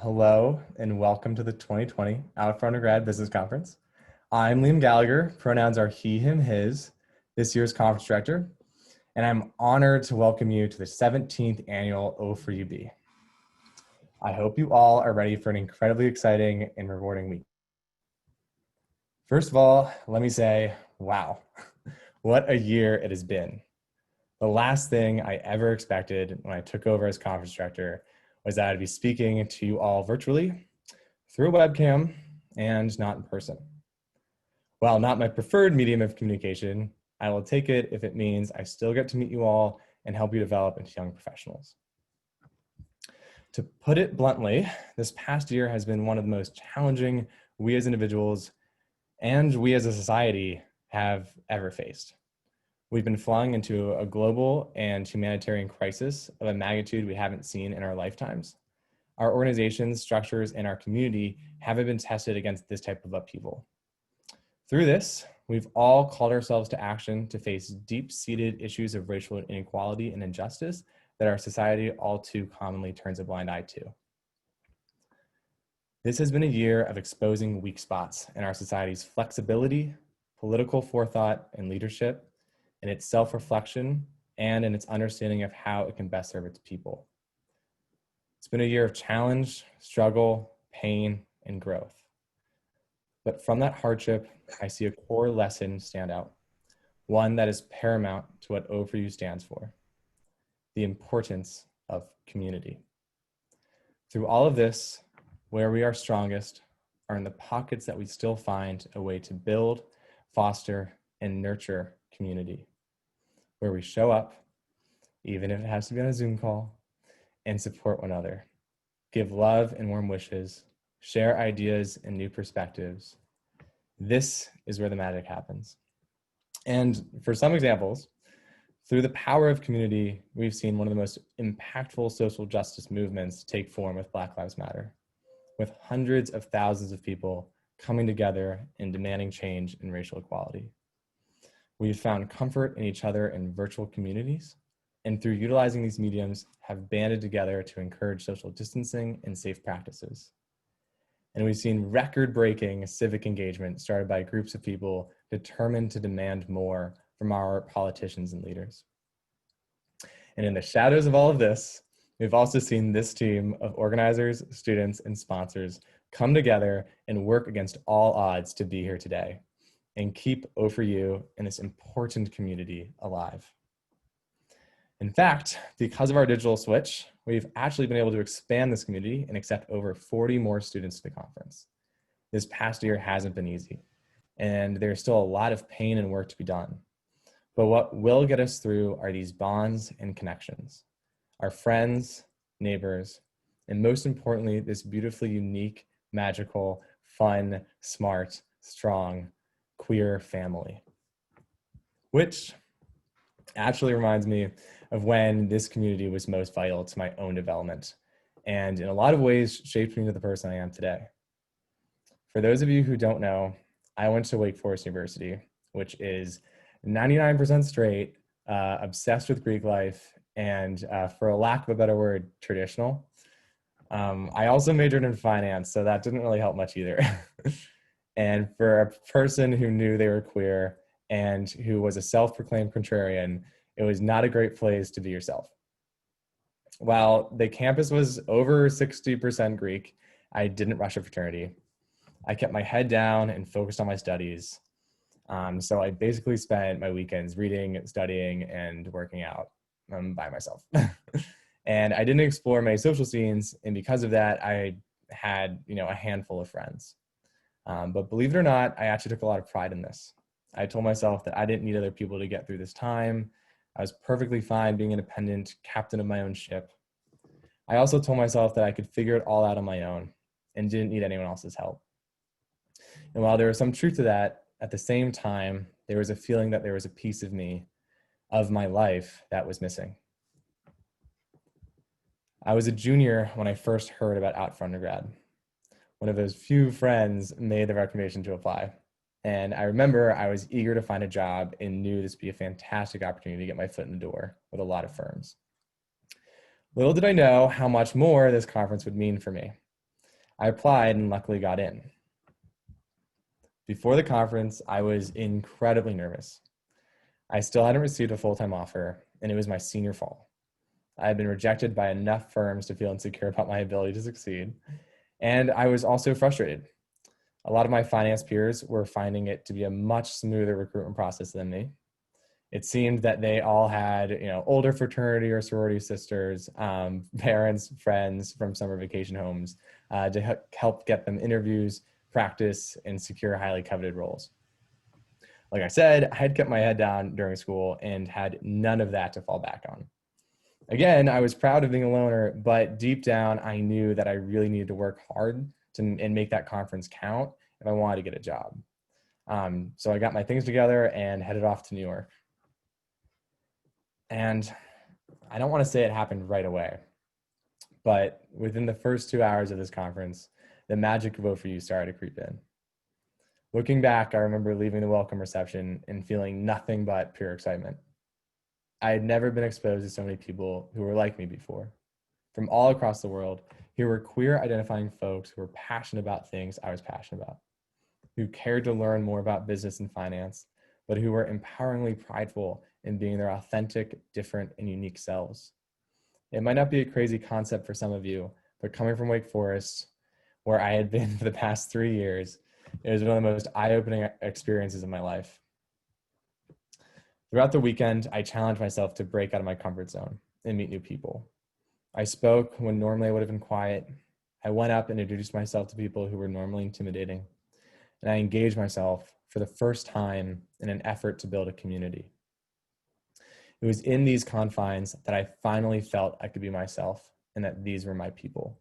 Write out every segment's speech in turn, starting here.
Hello and welcome to the 2020 Undergrad Business Conference. I'm Liam Gallagher, pronouns are he, him, his, this year's conference director, and I'm honored to welcome you to the 17th annual O4U. I hope you all are ready for an incredibly exciting and rewarding week. First of all, let me say, wow, what a year it has been. The last thing I ever expected when I took over as conference director was that I'd be speaking to you all virtually through a webcam and not in person. While not my preferred medium of communication, I will take it if it means I still get to meet you all and help you develop into young professionals. To put it bluntly, this past year has been one of the most challenging we as individuals and we as a society have ever faced. We've been flying into a global and humanitarian crisis of a magnitude we haven't seen in our lifetimes. Our organizations, structures, and our community haven't been tested against this type of upheaval. Through this, we've all called ourselves to action to face deep-seated issues of racial inequality and injustice that our society all too commonly turns a blind eye to. This has been a year of exposing weak spots in our society's flexibility, political forethought, and leadership, in its self-reflection, and in its understanding of how it can best serve its people. It's been a year of challenge, struggle, pain, and growth. But from that hardship, I see a core lesson stand out, one that is paramount to what O4U stands for: the importance of community. Through all of this, where we are strongest are in the pockets that we still find a way to build, foster, and nurture community, where we show up, even if it has to be on a Zoom call, and support one another, give love and warm wishes, share ideas and new perspectives. This is where the magic happens. And for some examples, through the power of community, we've seen one of the most impactful social justice movements take form with Black Lives Matter, with hundreds of thousands of people coming together and demanding change in racial equality. We've found comfort in each other in virtual communities, and through utilizing these mediums, have banded together to encourage social distancing and safe practices. And we've seen record-breaking civic engagement started by groups of people determined to demand more from our politicians and leaders. And in the shadows of all of this, we've also seen this team of organizers, students, and sponsors come together and work against all odds to be here today and keep O4U and this important community alive. In fact, because of our digital switch, we've actually been able to expand this community and accept over 40 more students to the conference. This past year hasn't been easy, and there's still a lot of pain and work to be done. But what will get us through are these bonds and connections, our friends, neighbors, and most importantly, this beautifully unique, magical, fun, smart, strong, queer family. Which actually reminds me of when this community was most vital to my own development, and in a lot of ways shaped me into the person I am today. For those of you who don't know, I went to Wake Forest University, which is 99% straight, obsessed with Greek life, and for a lack of a better word, traditional. I also majored in finance, so that didn't really help much either. And for a person who knew they were queer and who was a self-proclaimed contrarian, it was not a great place to be yourself. While the campus was over 60% Greek, I didn't rush a fraternity. I kept my head down and focused on my studies. So I basically spent my weekends reading, studying, and working out by myself. And I didn't explore many social scenes, and because of that, I had a handful of friends. But believe it or not, I actually took a lot of pride in this. I told myself that I didn't need other people to get through this time. I was perfectly fine being independent, captain of my own ship. I also told myself that I could figure it all out on my own and didn't need anyone else's help. And while there was some truth to that, at the same time, there was a feeling that there was a piece of me, of my life, that was missing. I was a junior when I first heard about Undergrad. One of those few friends made the recommendation to apply. And I remember I was eager to find a job and knew this would be a fantastic opportunity to get my foot in the door with a lot of firms. Little did I know how much more this conference would mean for me. I applied and luckily got in. Before the conference, I was incredibly nervous. I still hadn't received a full-time offer, and it was my senior fall. I had been rejected by enough firms to feel insecure about my ability to succeed, and I was also frustrated. A lot of my finance peers were finding it to be a much smoother recruitment process than me. It seemed that they all had, older fraternity or sorority sisters, parents, friends from summer vacation homes to help get them interviews, practice, and secure highly coveted roles. Like I said, I had kept my head down during school and had none of that to fall back on. Again, I was proud of being a loner, but deep down, I knew that I really needed to work hard and make that conference count if I wanted to get a job. So I got my things together and headed off to New York. And I don't want to say it happened right away, but within the first 2 hours of this conference, the magic of O4U started to creep in. Looking back, I remember leaving the welcome reception and feeling nothing but pure excitement. I had never been exposed to so many people who were like me before. From all across the world, here were queer identifying folks who were passionate about things I was passionate about, who cared to learn more about business and finance, but who were empoweringly prideful in being their authentic, different, and unique selves. It might not be a crazy concept for some of you, but coming from Wake Forest, where I had been for the past 3 years, it was one of the most eye-opening experiences of my life. Throughout the weekend, I challenged myself to break out of my comfort zone and meet new people. I spoke when normally I would have been quiet. I went up and introduced myself to people who were normally intimidating. And I engaged myself for the first time in an effort to build a community. It was in these confines that I finally felt I could be myself and that these were my people,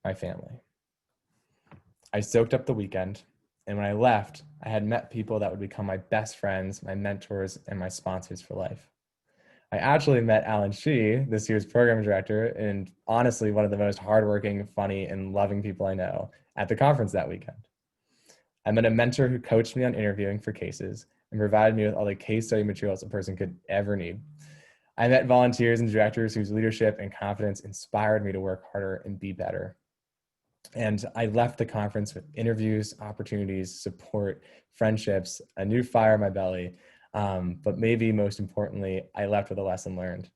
my family. I soaked up the weekend, and when I left, I had met people that would become my best friends, my mentors, and my sponsors for life. I actually met Alan Shee, this year's program director, and honestly, one of the most hardworking, funny, and loving people I know at the conference that weekend. I met a mentor who coached me on interviewing for cases and provided me with all the case study materials a person could ever need. I met volunteers and directors whose leadership and confidence inspired me to work harder and be better. And I left the conference with interviews, opportunities, support, friendships, a new fire in my belly. But maybe most importantly, I left with a lesson learned.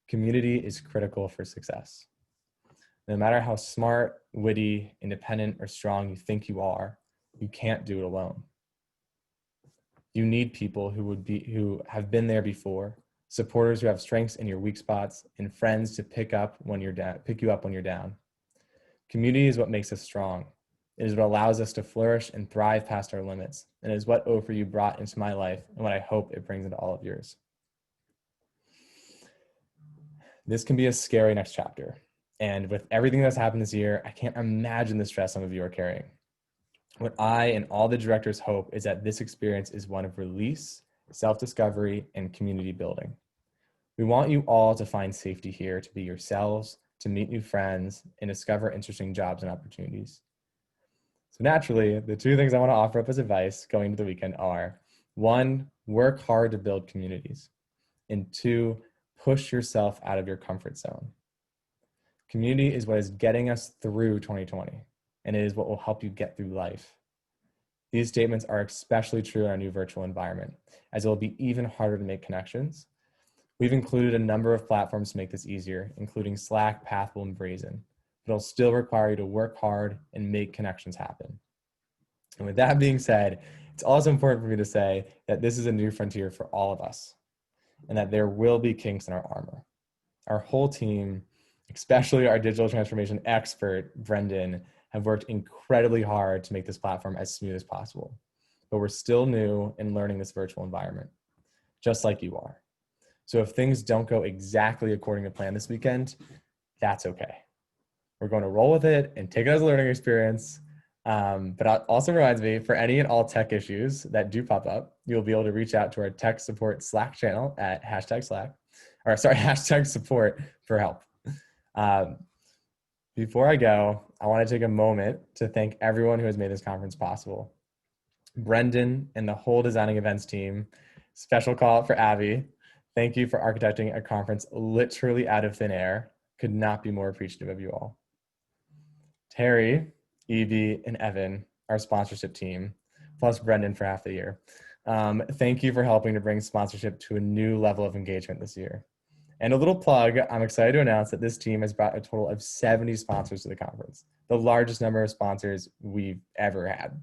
Community is critical for success. No matter how smart, witty, independent, or strong you think you are, you can't do it alone. You need people who have been there before, supporters who have strengths in your weak spots, and friends to pick you up when you're down. Community is what makes us strong. It is what allows us to flourish and thrive past our limits. And it is what O4U brought into my life and what I hope it brings into all of yours. This can be a scary next chapter. And with everything that's happened this year, I can't imagine the stress some of you are carrying. What I and all the directors hope is that this experience is one of release, self-discovery, and community building. We want you all to find safety here, to be yourselves, to meet new friends, and discover interesting jobs and opportunities. So naturally, the two things I want to offer up as advice going into the weekend are, 1, work hard to build communities, and 2, push yourself out of your comfort zone. Community is what is getting us through 2020, and it is what will help you get through life. These statements are especially true in our new virtual environment, as it will be even harder to make connections. We've included a number of platforms to make this easier, including Slack, Pathful, and Brazen. But it'll still require you to work hard and make connections happen. And with that being said, it's also important for me to say that this is a new frontier for all of us, and that there will be kinks in our armor. Our whole team, especially our digital transformation expert, Brendan, have worked incredibly hard to make this platform as smooth as possible. But we're still new in learning this virtual environment, just like you are. So if things don't go exactly according to plan this weekend, that's okay. We're going to roll with it and take it as a learning experience. But it also reminds me, for any and all tech issues that do pop up, you'll be able to reach out to our tech support Slack channel at hashtag support for help. Before I go, I want to take a moment to thank everyone who has made this conference possible. Brendan and the whole designing events team, special call out for Abby. Thank you for architecting a conference literally out of thin air. Could not be more appreciative of you all. Terry, Evie, and Evan, our sponsorship team, plus Brendan for half the year. Thank you for helping to bring sponsorship to a new level of engagement this year. And a little plug, I'm excited to announce that this team has brought a total of 70 sponsors to the conference, the largest number of sponsors we've ever had.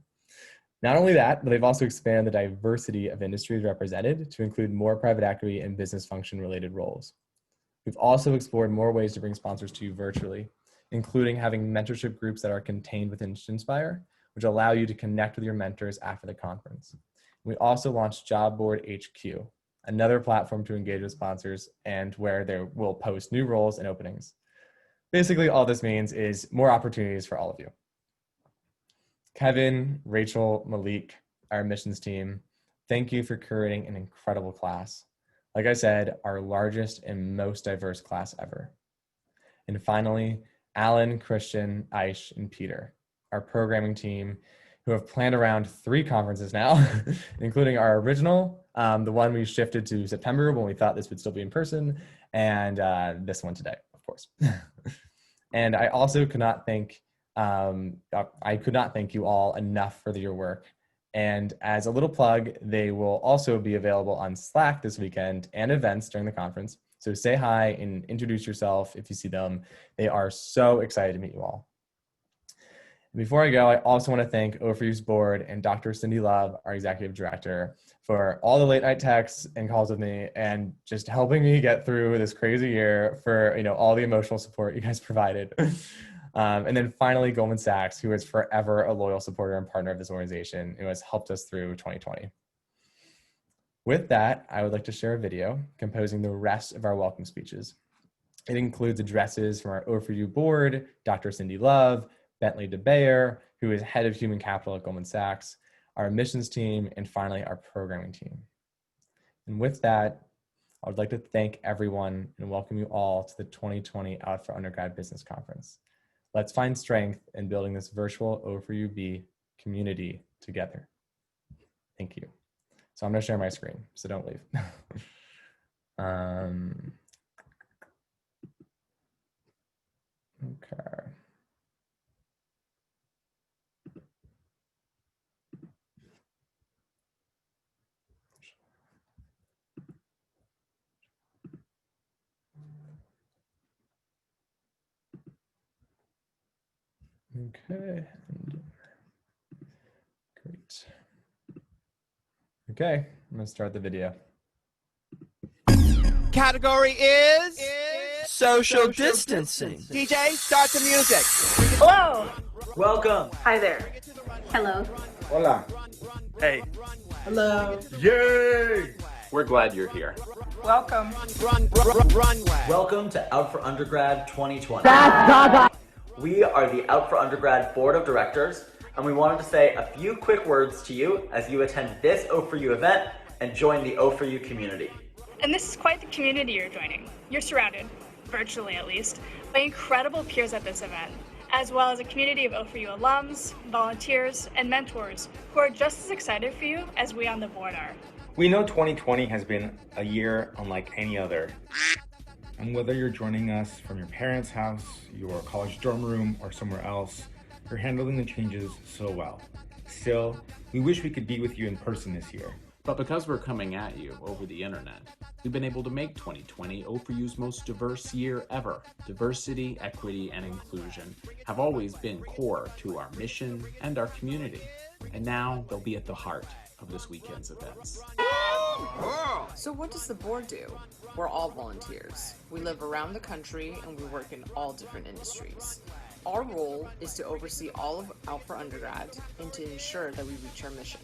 Not only that, but they've also expanded the diversity of industries represented to include more private equity and business function related roles. We've also explored more ways to bring sponsors to you virtually, including having mentorship groups that are contained within Inspire, which allow you to connect with your mentors after the conference. We also launched Job Board HQ, another platform to engage with sponsors and where they will post new roles and openings. Basically, all this means is more opportunities for all of you. Kevin, Rachel, Malik, our admissions team, thank you for curating an incredible class. Like I said, our largest and most diverse class ever. And finally, Alan, Christian, Aish, and Peter, our programming team, who have planned around 3 conferences now, including our original, the one we shifted to September when we thought this would still be in person, and this one today, of course. And I also could not thank you all enough for your work. And as a little plug, they will also be available on Slack this weekend and events during the conference. So say hi and introduce yourself if you see them. They are so excited to meet you all. Before I go, I also want to thank O4U's board and Dr. Cindy Love, our executive director, for all the late night texts and calls with me and just helping me get through this crazy year, for all the emotional support you guys provided. And then finally, Goldman Sachs, who is forever a loyal supporter and partner of this organization, who has helped us through 2020. With that, I would like to share a video composing the rest of our welcome speeches. It includes addresses from our O4U board, Dr. Cindy Love, Bentley DeBayer, who is head of human capital at Goldman Sachs, our admissions team, and finally, our programming team. And with that, I would like to thank everyone and welcome you all to the 2020 Out for Undergrad Business Conference. Let's find strength in building this virtual O4UB community together. Thank you. So I'm going to share my screen, so don't leave. Okay. Okay, great. Okay, I'm gonna start the video. Category is social distancing. DJ, start the music. Hello. Welcome. Hi there. Hello. Hola. Hey. Hello. Yay! We're glad you're here. Welcome. Welcome to Out for Undergrad 2020. We are the Out for Undergrad Board of Directors, and we wanted to say a few quick words to you as you attend this O4U event and join the O4U community. And this is quite the community you're joining. You're surrounded, virtually at least, by incredible peers at this event, as well as a community of O4U alums, volunteers, and mentors who are just as excited for you as we on the board are. We know 2020 has been a year unlike any other. And whether you're joining us from your parents' house, your college dorm room, or somewhere else, you're handling the changes so well. Still, we wish we could be with you in person this year. But because we're coming at you over the internet, we've been able to make 2020 O4U's most diverse year ever. Diversity, equity, and inclusion have always been core to our mission and our community. And now they'll be at the heart of this weekend's events. So what does the board do? We're all volunteers. We live around the country and we work in all different industries. Our role is to oversee all of Out for Undergrad and to ensure that we reach our mission.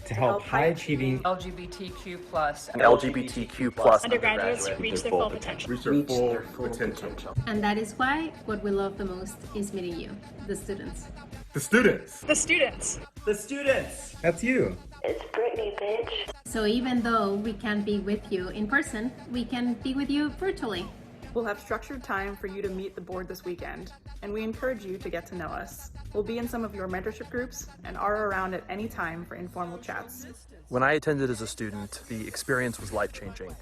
To help high-achieving LGBTQ+ And LGBTQ+ Undergraduates reach their full potential. reach their full potential. And that is why what we love the most is meeting you, the students. The students! The students. The students! That's you! It's Brittany, bitch. So even though we can't be with you in person, we can be with you virtually. We'll have structured time for you to meet the board this weekend, and we encourage you to get to know us. We'll be in some of your mentorship groups and are around at any time for informal chats. When I attended as a student, the experience was life-changing.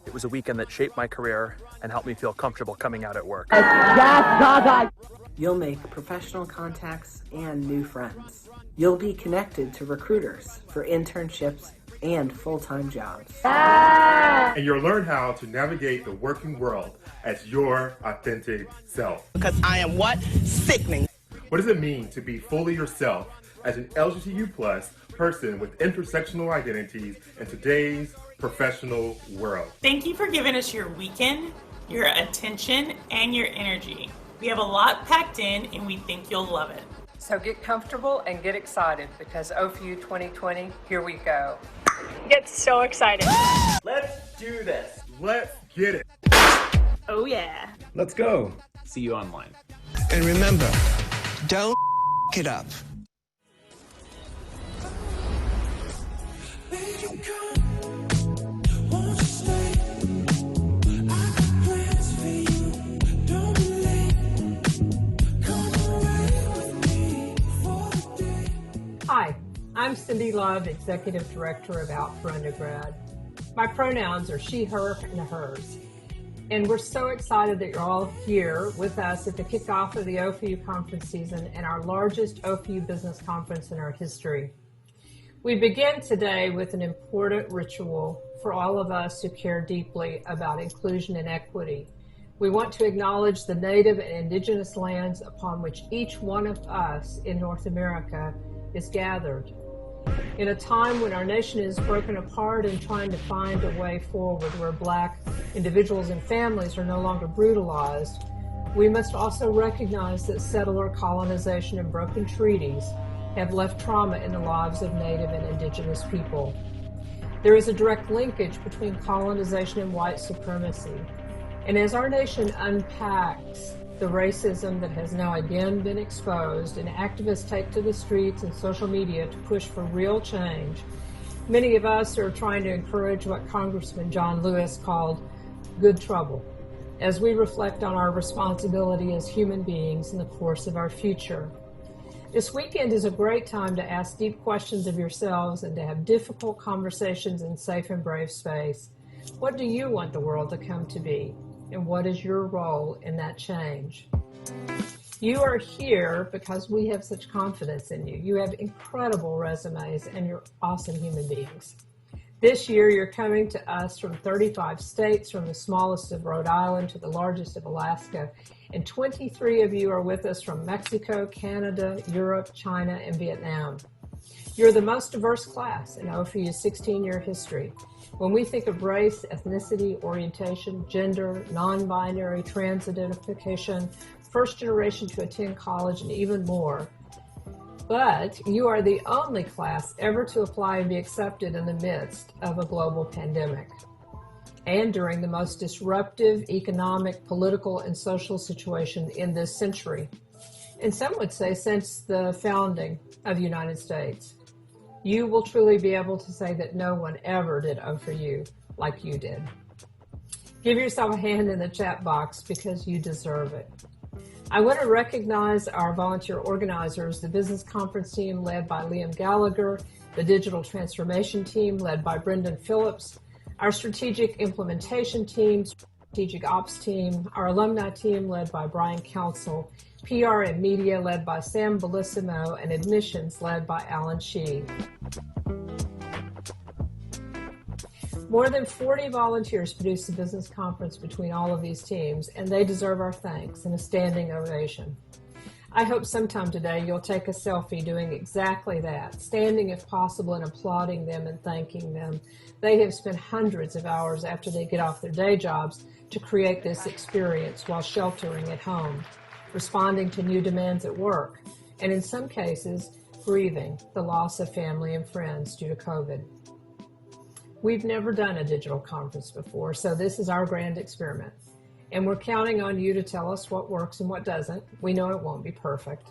It was a weekend that shaped my career and helped me feel comfortable coming out at work. You'll make professional contacts and new friends. You'll be connected to recruiters for internships and full-time jobs. And you'll learn how to navigate the working world as your authentic self. Because I am what? Sickening. What does it mean to be fully yourself as an LGBTQ plus person with intersectional identities in today's professional world? Thank you for giving us your weekend, your attention, and your energy. We have a lot packed in and we think you'll love it. So get comfortable and get excited because O4U 2020, here we go. Get so excited. Let's do this. Let's get it. Oh yeah. Let's go. See you online. And remember, don't it up. Hi, I'm Cindy Love, Executive Director of Out for Undergrad. My pronouns are she, her, and hers. And we're so excited that you're all here with us at the kickoff of the O4U conference season and our largest O4U Business Conference in our history. We begin today with an important ritual for all of us who care deeply about inclusion and equity. We want to acknowledge the native and indigenous lands upon which each one of us in North America is gathered. In a time when our nation is broken apart and trying to find a way forward where Black individuals and families are no longer brutalized, we must also recognize that settler colonization and broken treaties have left trauma in the lives of Native and Indigenous people. There is a direct linkage between colonization and white supremacy. And as our nation unpacks the racism that has now again been exposed and activists take to the streets and social media to push for real change, many of us are trying to encourage what Congressman John Lewis called good trouble as we reflect on our responsibility as human beings in the course of our future. This weekend is a great time to ask deep questions of yourselves and to have difficult conversations in safe and brave space. What do you want the world to come to be? And what is your role in that change? You are here because we have such confidence in you. You have incredible resumes and you're awesome human beings. This year, you're coming to us from 35 states, from the smallest of Rhode Island to the largest of Alaska, and 23 of you are with us from Mexico, Canada, Europe, China, and Vietnam. You're the most diverse class in O4U's 16-year history. When we think of race, ethnicity, orientation, gender, non-binary, trans identification, first generation to attend college, and even more. But you are the only class ever to apply and be accepted in the midst of a global pandemic and during the most disruptive economic, political, and social situation in this century, and some would say since the founding of the United States. You will truly be able to say that no one ever did O4U like you did. Give yourself a hand in the chat box because you deserve it. I want to recognize our volunteer organizers, the business conference team led by Liam Gallagher, the digital transformation team led by Brendan Phillips, our strategic implementation team, strategic ops team, our alumni team led by Brian Council, PR and media led by Sam Bellissimo, and admissions led by Alan Shee. More than 40 volunteers produced the business conference between all of these teams, and they deserve our thanks and a standing ovation. I hope sometime today you'll take a selfie doing exactly that, standing if possible and applauding them and thanking them. They have spent hundreds of hours after they get off their day jobs to create this experience while sheltering at home, responding to new demands at work, and in some cases, grieving the loss of family and friends due to COVID. We've never done a digital conference before, so this is our grand experiment. And we're counting on you to tell us what works and what doesn't. We know it won't be perfect.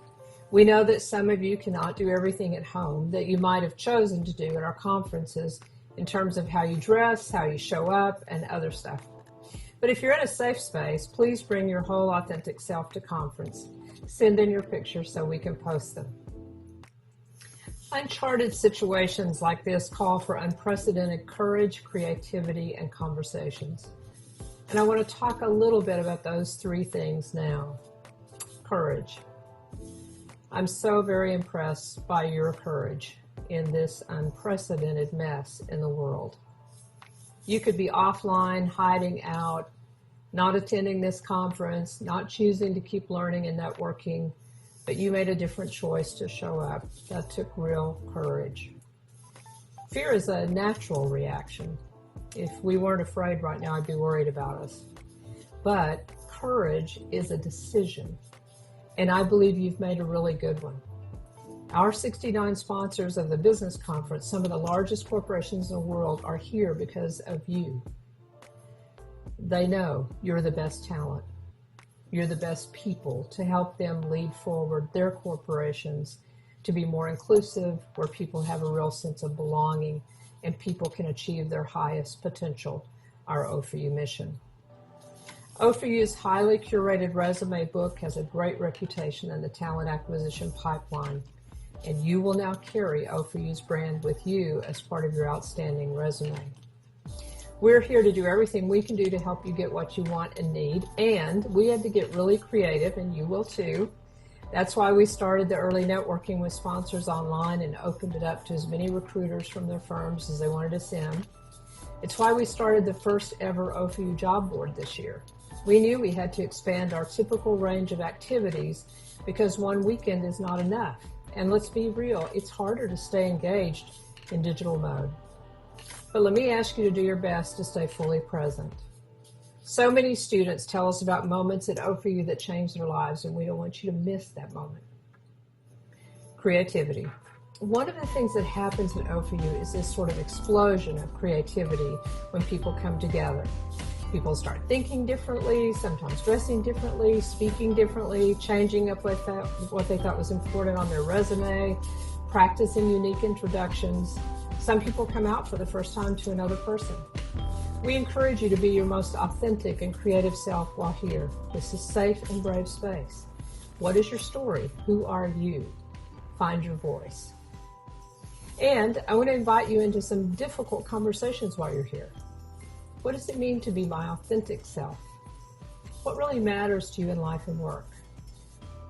We know that some of you cannot do everything at home that you might have chosen to do at our conferences in terms of how you dress, how you show up, and other stuff. But if you're in a safe space, please bring your whole authentic self to conference. Send in your pictures so we can post them. Uncharted situations like this call for unprecedented courage, creativity, and conversations. And I want to talk a little bit about those three things now. Courage. I'm so very impressed by your courage in this unprecedented mess in the world. You could be offline, hiding out, not attending this conference, not choosing to keep learning and networking, but you made a different choice to show up. That took real courage. Fear is a natural reaction. If we weren't afraid right now, I'd be worried about us. But courage is a decision, and I believe you've made a really good one. Our 69 sponsors of the business conference, some of the largest corporations in the world, are here because of you. They know you're the best talent. You're the best people to help them lead forward their corporations to be more inclusive, where people have a real sense of belonging and people can achieve their highest potential, our O4U mission. O4U's highly curated resume book has a great reputation in the talent acquisition pipeline, and you will now carry O4U's brand with you as part of your outstanding resume. We're here to do everything we can do to help you get what you want and need, and we had to get really creative, and you will too. That's why we started the early networking with sponsors online and opened it up to as many recruiters from their firms as they wanted to send. It's why we started the first ever O4U job board this year. We knew we had to expand our typical range of activities because one weekend is not enough. And let's be real, it's harder to stay engaged in digital mode. But let me ask you to do your best to stay fully present. So many students tell us about moments at O4U that changed their lives, and we don't want you to miss that moment. Creativity. One of the things that happens at O4U is this sort of explosion of creativity when people come together. People start thinking differently, sometimes dressing differently, speaking differently, changing up what they thought was important on their resume, practicing unique introductions. Some people come out for the first time to another person. We encourage you to be your most authentic and creative self while here. This is a safe and brave space. What is your story? Who are you? Find your voice. And I want to invite you into some difficult conversations while you're here. What does it mean to be my authentic self? What really matters to you in life and work?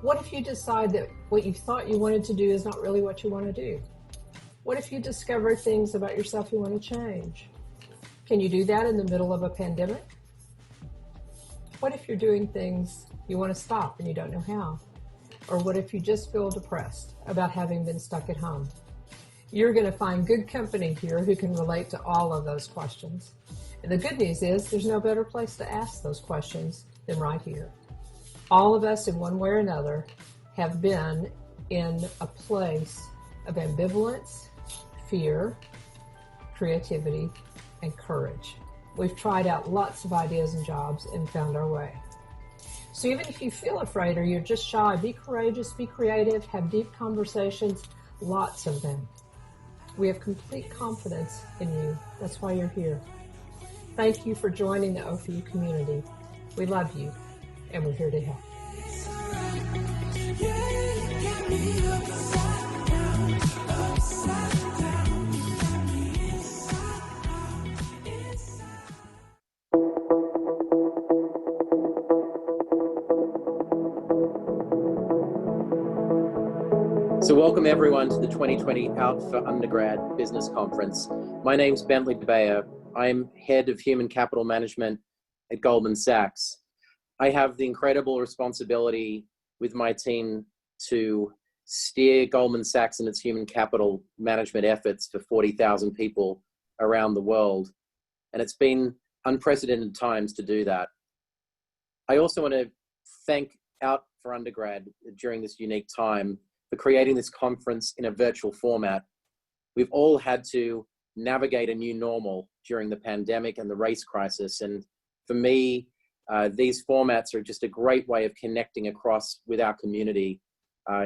What if you decide that what you thought you wanted to do is not really what you want to do? What if you discover things about yourself you want to change? Can you do that in the middle of a pandemic? What if you're doing things you want to stop and you don't know how? Or what if you just feel depressed about having been stuck at home? You're going to find good company here who can relate to all of those questions. And the good news is there's no better place to ask those questions than right here. All of us in one way or another have been in a place of ambivalence, fear, creativity, and courage. We've tried out lots of ideas and jobs and found our way. So even if you feel afraid or you're just shy, be courageous, be creative, have deep conversations, lots of them. We have complete confidence in you. That's why you're here. Thank you for joining the O4U community. We love you, and we're here to help. So welcome everyone to the 2020 Out for Undergrad Business Conference. My name's Bentley DeBeyer. I'm Head of Human Capital Management at Goldman Sachs. I have the incredible responsibility with my team to steer Goldman Sachs and its human capital management efforts for 40,000 people around the world. And it's been unprecedented times to do that. I also want to thank Out for Undergrad during this unique time for creating this conference in a virtual format. We've all had to navigate a new normal during the pandemic and the race crisis. And for me, these formats are just a great way of connecting across with our community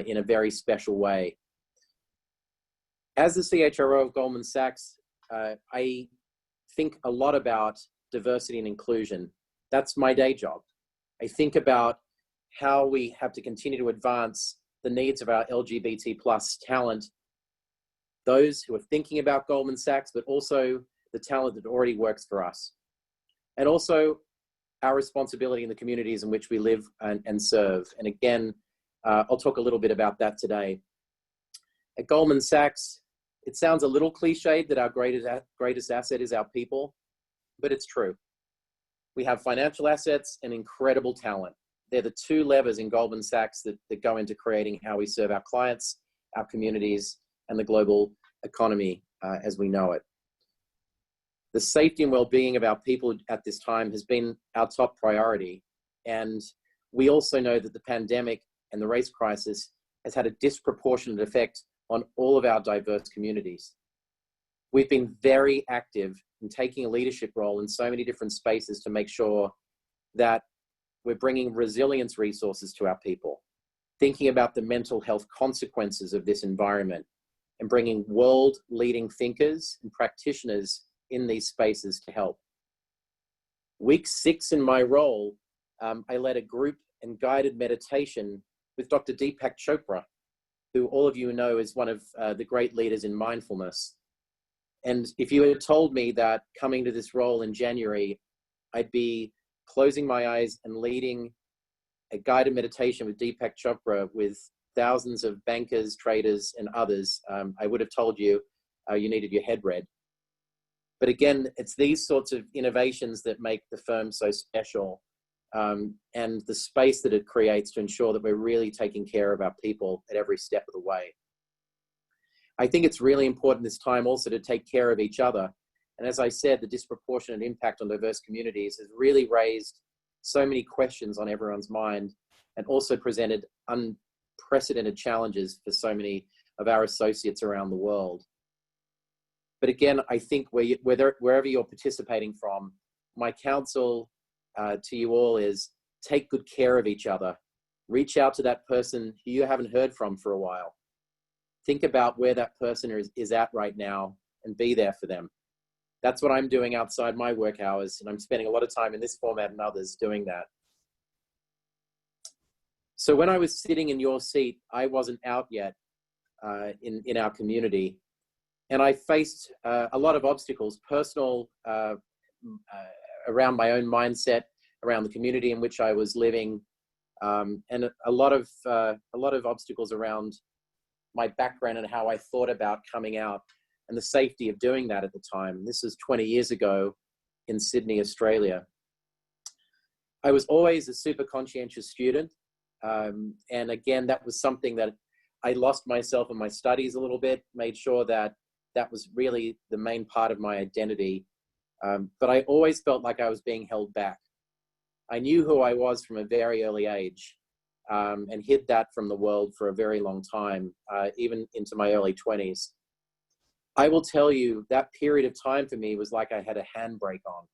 in a very special way. As the CHRO of Goldman Sachs, I think a lot about diversity and inclusion. That's my day job. I think about how we have to continue to advance the needs of our LGBT plus talent, those who are thinking about Goldman Sachs, but also the talent that already works for us. And also our responsibility in the communities in which we live and serve. And again, I'll talk a little bit about that today. At Goldman Sachs, it sounds a little cliched that our greatest asset is our people, but it's true. We have financial assets and incredible talent. They're the two levers in Goldman Sachs that go into creating how we serve our clients, our communities, and the global economy as we know it. The safety and well-being of our people at this time has been our top priority. And we also know that the pandemic and the race crisis has had a disproportionate effect on all of our diverse communities. We've been very active in taking a leadership role in so many different spaces to make sure that we're bringing resilience resources to our people, thinking about the mental health consequences of this environment, and bringing world-leading thinkers and practitioners in these spaces to help. Week 6 in my role, I led a group and guided meditation with Dr. Deepak Chopra, who all of you know is one of the great leaders in mindfulness. And if you had told me that coming to this role in January, I'd be closing my eyes and leading a guided meditation with Deepak Chopra with thousands of bankers, traders, and others, I would have told you you needed your head read. But again, it's these sorts of innovations that make the firm so special, and the space that it creates to ensure that we're really taking care of our people at every step of the way. I think it's really important this time also to take care of each other. And as I said, the disproportionate impact on diverse communities has really raised so many questions on everyone's mind and also presented unprecedented challenges for so many of our associates around the world. But again, I think wherever you're participating from, my counsel to you all is take good care of each other. Reach out to that person who you haven't heard from for a while. Think about where that person is at right now and be there for them. That's what I'm doing outside my work hours, and I'm spending a lot of time in this format and others doing that. So when I was sitting in your seat, I wasn't out yet in our community. And I faced a lot of obstacles, personal, around my own mindset, around the community in which I was living, and a lot of obstacles around my background and how I thought about coming out and the safety of doing that at the time. This is 20 years ago in Sydney, Australia. I was always a super conscientious student. And again, that was something that I lost myself in my studies a little bit, made sure that that was really the main part of my identity. But I always felt like I was being held back. I knew who I was from a very early age, and hid that from the world for a very long time, even into my early 20s. I will tell you that period of time for me was like I had a handbrake on.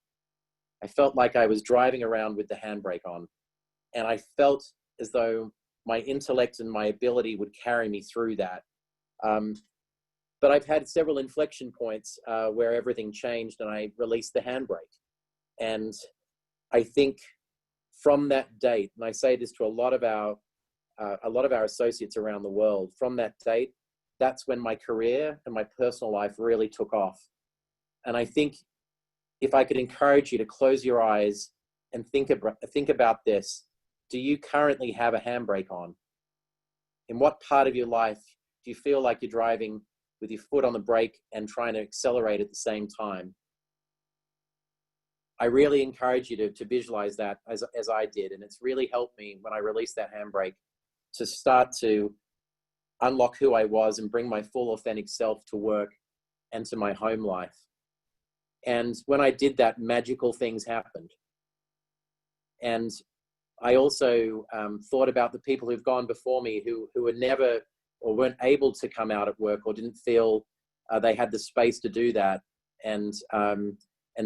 I felt like I was driving around with the handbrake on, and I felt as though my intellect and my ability would carry me through that. But I've had several inflection points where everything changed and I released the handbrake. And I think from that date, and I say this to a lot of our associates around the world, from that date, that's when my career and my personal life really took off. And I think if I could encourage you to close your eyes and think about this, do you currently have a handbrake on? In what part of your life do you feel like you're driving with your foot on the brake and trying to accelerate at the same time? I really encourage you to visualize that as I did. And it's really helped me when I released that handbrake to start to unlock who I was and bring my full authentic self to work and to my home life. And when I did that, magical things happened. And I also thought about the people who've gone before me who were never or weren't able to come out at work or didn't feel they had the space to do that, and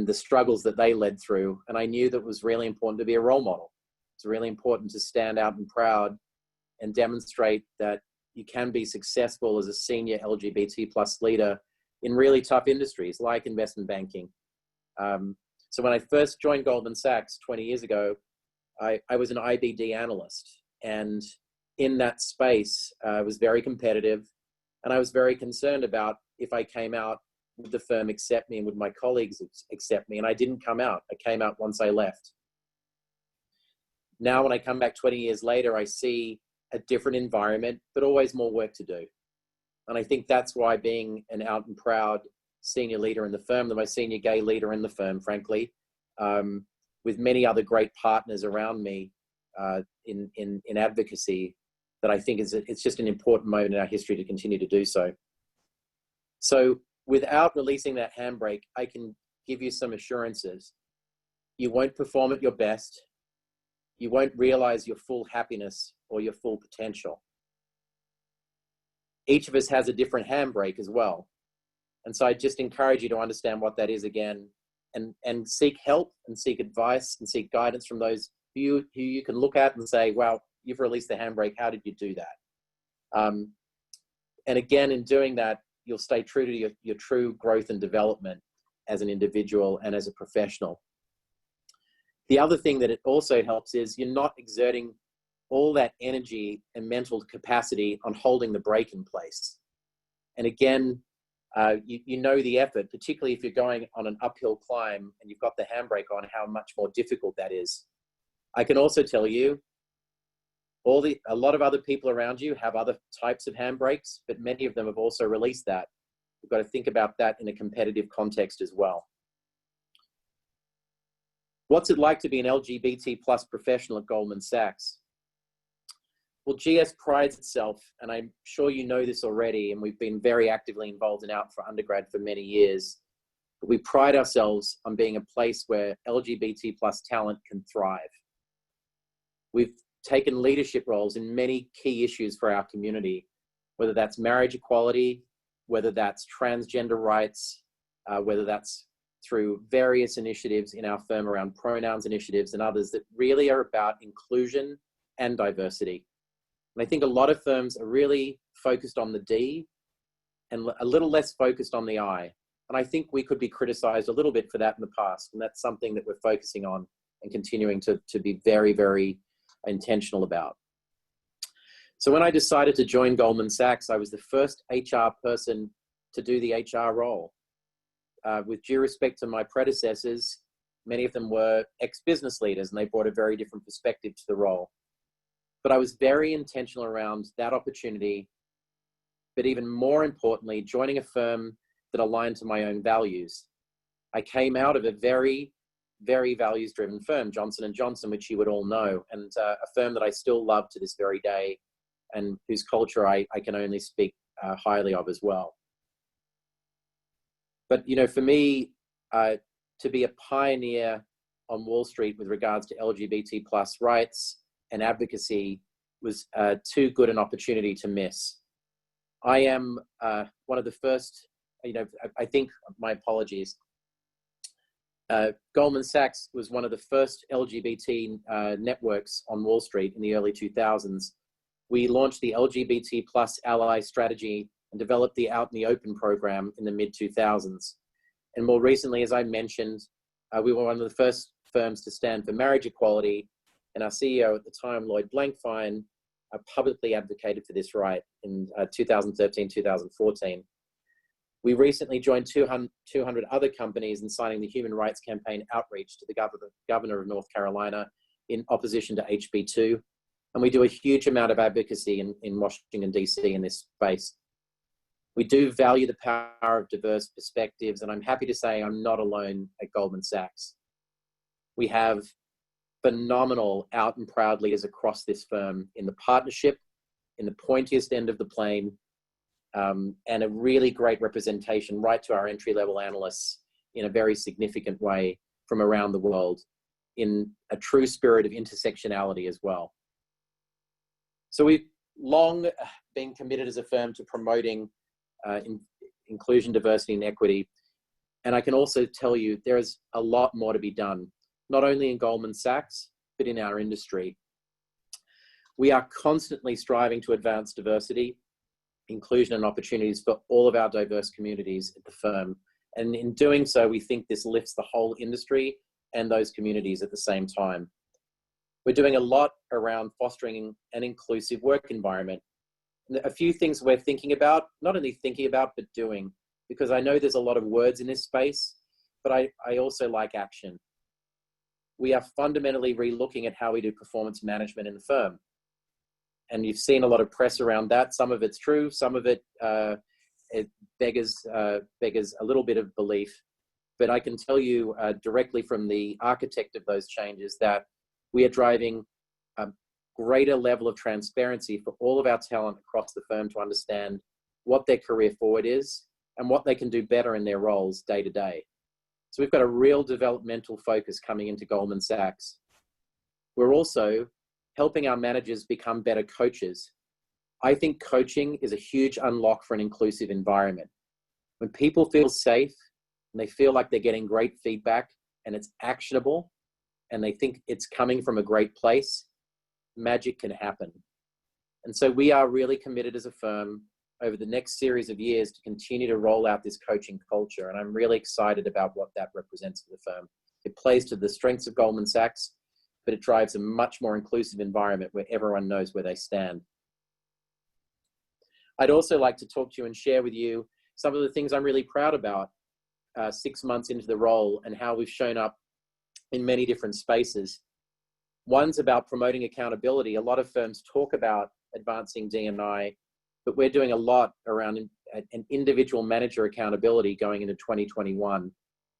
the struggles that they led through. And I knew that it was really important to be a role model. It's really important to stand out and proud and demonstrate that you can be successful as a senior LGBT+ leader in really tough industries like investment banking. So when I first joined Goldman Sachs 20 years ago, I was an IBD analyst, and in that space, I was very competitive, and I was very concerned about if I came out, would the firm accept me and would my colleagues accept me? And I didn't come out. I came out once I left. Now, when I come back 20 years later, I see a different environment, but always more work to do. And I think that's why being an out and proud senior leader in the firm, the most senior gay leader in the firm, frankly, with many other great partners around me in advocacy, that I think it's just an important moment in our history to continue to do so. So without releasing that handbrake, I can give you some assurances. You won't perform at your best. You won't realize your full happiness or your full potential. Each of us has a different handbrake as well. And so I just encourage you to understand what that is again, and seek help and seek advice and seek guidance from those who you can look at and say, wow, you've released the handbrake. How did you do that? And again, in doing that, you'll stay true to your true growth and development as an individual and as a professional. The other thing that it also helps is you're not exerting all that energy and mental capacity on holding the brake in place. And again, you know the effort, particularly if you're going on an uphill climb and you've got the handbrake on, how much more difficult that is. I can also tell you, a lot of other people around you have other types of handbrakes, but many of them have also released that. We've got to think about that in a competitive context as well. What's it like to be an LGBT+ professional at Goldman Sachs? Well, GS prides itself, and I'm sure you know this already, and we've been very actively involved in Out for Undergrad for many years, but we pride ourselves on being a place where LGBT+ talent can thrive. We've taken leadership roles in many key issues for our community, whether that's marriage equality, whether that's transgender rights, whether that's through various initiatives in our firm around pronouns initiatives and others that really are about inclusion and diversity. And I think a lot of firms are really focused on the D and a little less focused on the I. And I think we could be criticized a little bit for that in the past. And that's something that we're focusing on and continuing to be very, very intentional about. So when I decided to join Goldman Sachs, I was the first HR person to do the HR role. With due respect to my predecessors, many of them were ex-business leaders and they brought a very different perspective to the role. But I was very intentional around that opportunity, but even more importantly, joining a firm that aligned to my own values. I came out of a very, very values-driven firm, Johnson & Johnson, which you would all know, and a firm that I still love to this very day and whose culture I can only speak highly of as well. But, you know, for me, to be a pioneer on Wall Street with regards to LGBT+ rights and advocacy was too good an opportunity to miss. I am one of the first, you know, I think, my apologies. Goldman Sachs was one of the first LGBT networks on Wall Street in the early 2000s. We launched the LGBT+ ally strategy and developed the Out in the Open program in the mid-2000s. And more recently, as I mentioned, we were one of the first firms to stand for marriage equality, and our CEO at the time, Lloyd Blankfein, publicly advocated for this right in 2013, 2014. We recently joined 200 other companies in signing the Human Rights Campaign outreach to the governor of North Carolina in opposition to HB2. And we do a huge amount of advocacy in Washington, DC in this space. We do value the power of diverse perspectives, and I'm happy to say I'm not alone at Goldman Sachs. We have phenomenal out and proud leaders across this firm in the partnership, in the pointiest end of the plane, and a really great representation right to our entry-level analysts in a very significant way from around the world in a true spirit of intersectionality as well. So we've long been committed as a firm to promoting inclusion, diversity, and equity. And I can also tell you there is a lot more to be done, not only in Goldman Sachs, but in our industry. We are constantly striving to advance diversity, inclusion, and opportunities for all of our diverse communities at the firm. And in doing so, we think this lifts the whole industry and those communities at the same time. We're doing a lot around fostering an inclusive work environment. A few things we're thinking about, not only thinking about, but doing, because I know there's a lot of words in this space, but I also like action. We are fundamentally relooking at how we do performance management in the firm. and you've seen a lot of press around that. Some of it's true, some of it, it beggars a little bit of belief. But I can tell you directly from the architect of those changes that we are driving a greater level of transparency for all of our talent across the firm to understand what their career forward is and what they can do better in their roles day to day. So we've got a real developmental focus coming into Goldman Sachs. We're also helping our managers become better coaches. I think coaching is a huge unlock for an inclusive environment. When people feel safe and they feel like they're getting great feedback and it's actionable and they think it's coming from a great place, magic can happen. And so we are really committed as a firm over the next series of years to continue to roll out this coaching culture. And I'm really excited about what that represents for the firm. It plays to the strengths of Goldman Sachs, but it drives a much more inclusive environment where everyone knows where they stand. I'd also like to talk to you and share with you some of the things I'm really proud about 6 months into the role and how we've shown up in many different spaces. One's about promoting accountability. A lot of firms talk about advancing D&I, but we're doing a lot around an individual manager accountability going into 2021.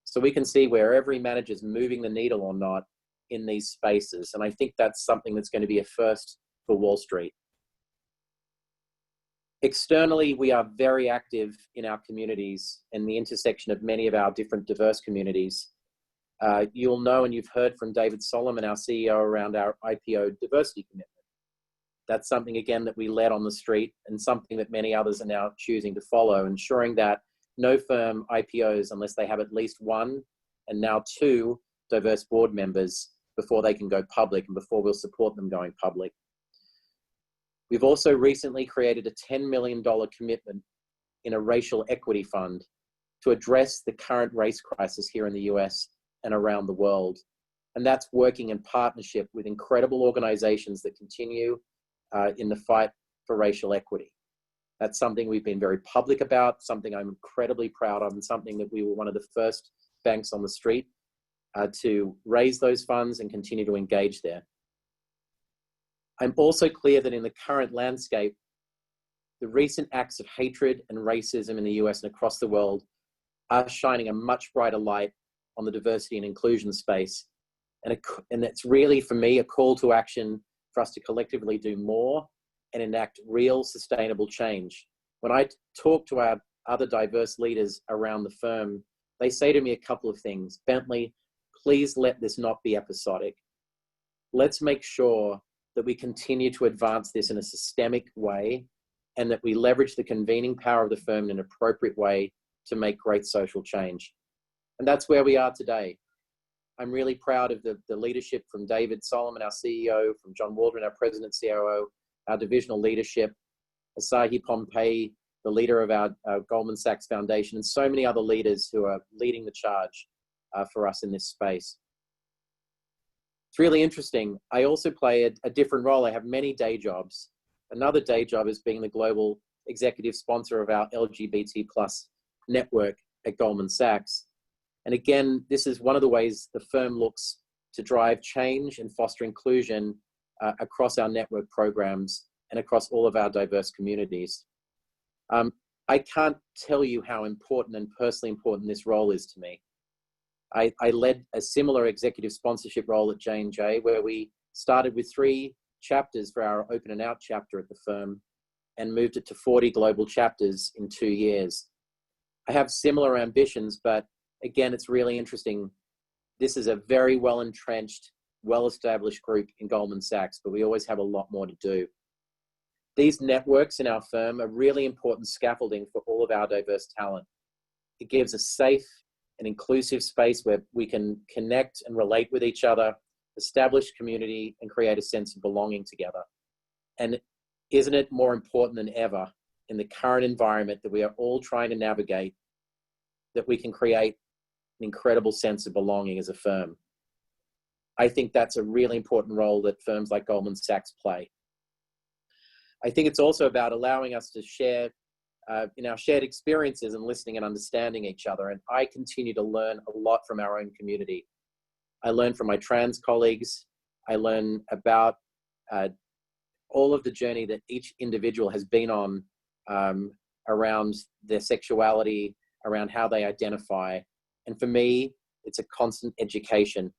So we can see where every manager is moving the needle or not in these spaces. And I think that's something that's going to be a first for Wall Street. Externally, we are very active in our communities and the intersection of many of our different diverse communities. You'll know, and you've heard from David Solomon, our CEO, around our IPO diversity commitment. That's something, again, that we led on the street and something that many others are now choosing to follow, ensuring that no firm IPOs unless they have at least 1 and now 2 diverse board members before they can go public and before we'll support them going public. We've also recently created a $10 million commitment in a racial equity fund to address the current race crisis here in the US and around the world. And that's working in partnership with incredible organizations that continue in the fight for racial equity. That's something we've been very public about, something I'm incredibly proud of, and something that we were one of the first banks on the street to raise those funds and continue to engage there. I'm also clear that in the current landscape, the recent acts of hatred and racism in the US and across the world are shining a much brighter light on the diversity and inclusion space. And it's really, for me, a call to action for us to collectively do more and enact real sustainable change. When I talk to our other diverse leaders around the firm, they say to me a couple of things. Bentley, please let this not be episodic. Let's make sure that we continue to advance this in a systemic way and that we leverage the convening power of the firm in an appropriate way to make great social change. And that's where we are today. I'm really proud of the leadership from David Solomon, our CEO, from John Waldron, our President, COO, our divisional leadership, Asahi Pompey, the leader of our Goldman Sachs Foundation, and so many other leaders who are leading the charge for us in this space. It's really interesting. I also play a different role. I have many day jobs. Another day job is being the global executive sponsor of our LGBT+ network at Goldman Sachs. And again, this is one of the ways the firm looks to drive change and foster inclusion across our network programs and across all of our diverse communities. I can't tell you how important and personally important this role is to me. I led a similar executive sponsorship role at J&J, where we started with 3 chapters for our Open and Out chapter at the firm and moved it to 40 global chapters in 2 years. I have similar ambitions, but again, it's really interesting. This is a very well-entrenched, well-established group in Goldman Sachs, but we always have a lot more to do. These networks in our firm are really important scaffolding for all of our diverse talent. It gives a safe and inclusive space where we can connect and relate with each other, establish community, and create a sense of belonging together. And isn't it more important than ever in the current environment that we are all trying to navigate that we can create an incredible sense of belonging as a firm? I think that's a really important role that firms like Goldman Sachs play. I think it's also about allowing us to share in our shared experiences and listening and understanding each other. And I continue to learn a lot from our own community. I learn from my trans colleagues. I learn about all of the journey that each individual has been on around their sexuality, around how they identify. And for me, it's a constant education.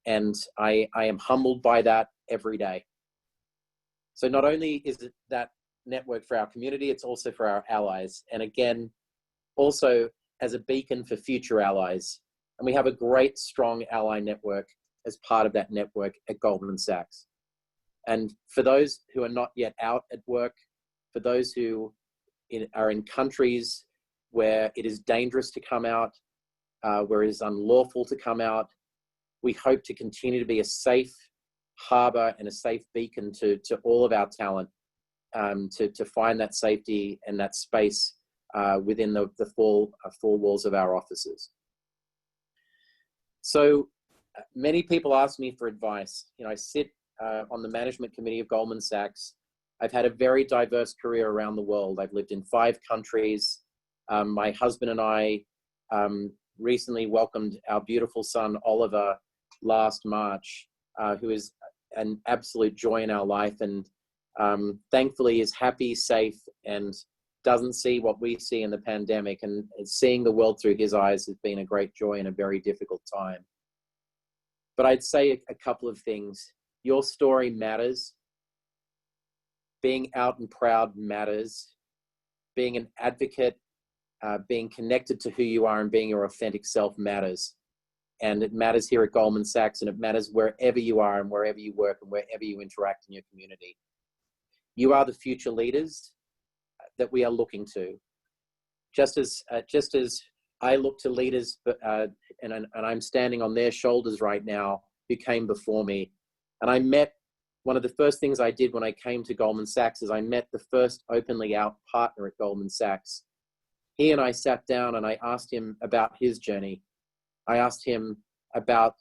And I am humbled by that every day. So not only is it that network for our community, it's also for our allies. And again, also as a beacon for future allies. And we have a great, strong ally network as part of that network at Goldman Sachs. And for those who are not yet out at work, for those who are in countries where it is dangerous to come out, where it is unlawful to come out, we hope to continue to be a safe harbor and a safe beacon to all of our talent, to find that safety and that space within the four walls of our offices. So many people ask me for advice. You know, I sit on the management committee of Goldman Sachs. I've had a very diverse career around the world. I've lived in 5 countries. My husband and I recently welcomed our beautiful son, Oliver, last March, who is an absolute joy in our life, and thankfully is happy, safe, and doesn't see what we see in the pandemic, and seeing the world through his eyes has been a great joy in a very difficult time. But I'd say a couple of things. Your story matters. Being out and proud matters. Being an advocate, being connected to who you are and being your authentic self matters. And it matters here at Goldman Sachs, and it matters wherever you are and wherever you work and wherever you interact in your community. You are the future leaders that we are looking to. Just as I look to leaders, and I'm standing on their shoulders right now, who came before me. And I met, one of the first things I did when I came to Goldman Sachs is I met the first openly out partner at Goldman Sachs. He and I sat down and I asked him about his journey. I asked him about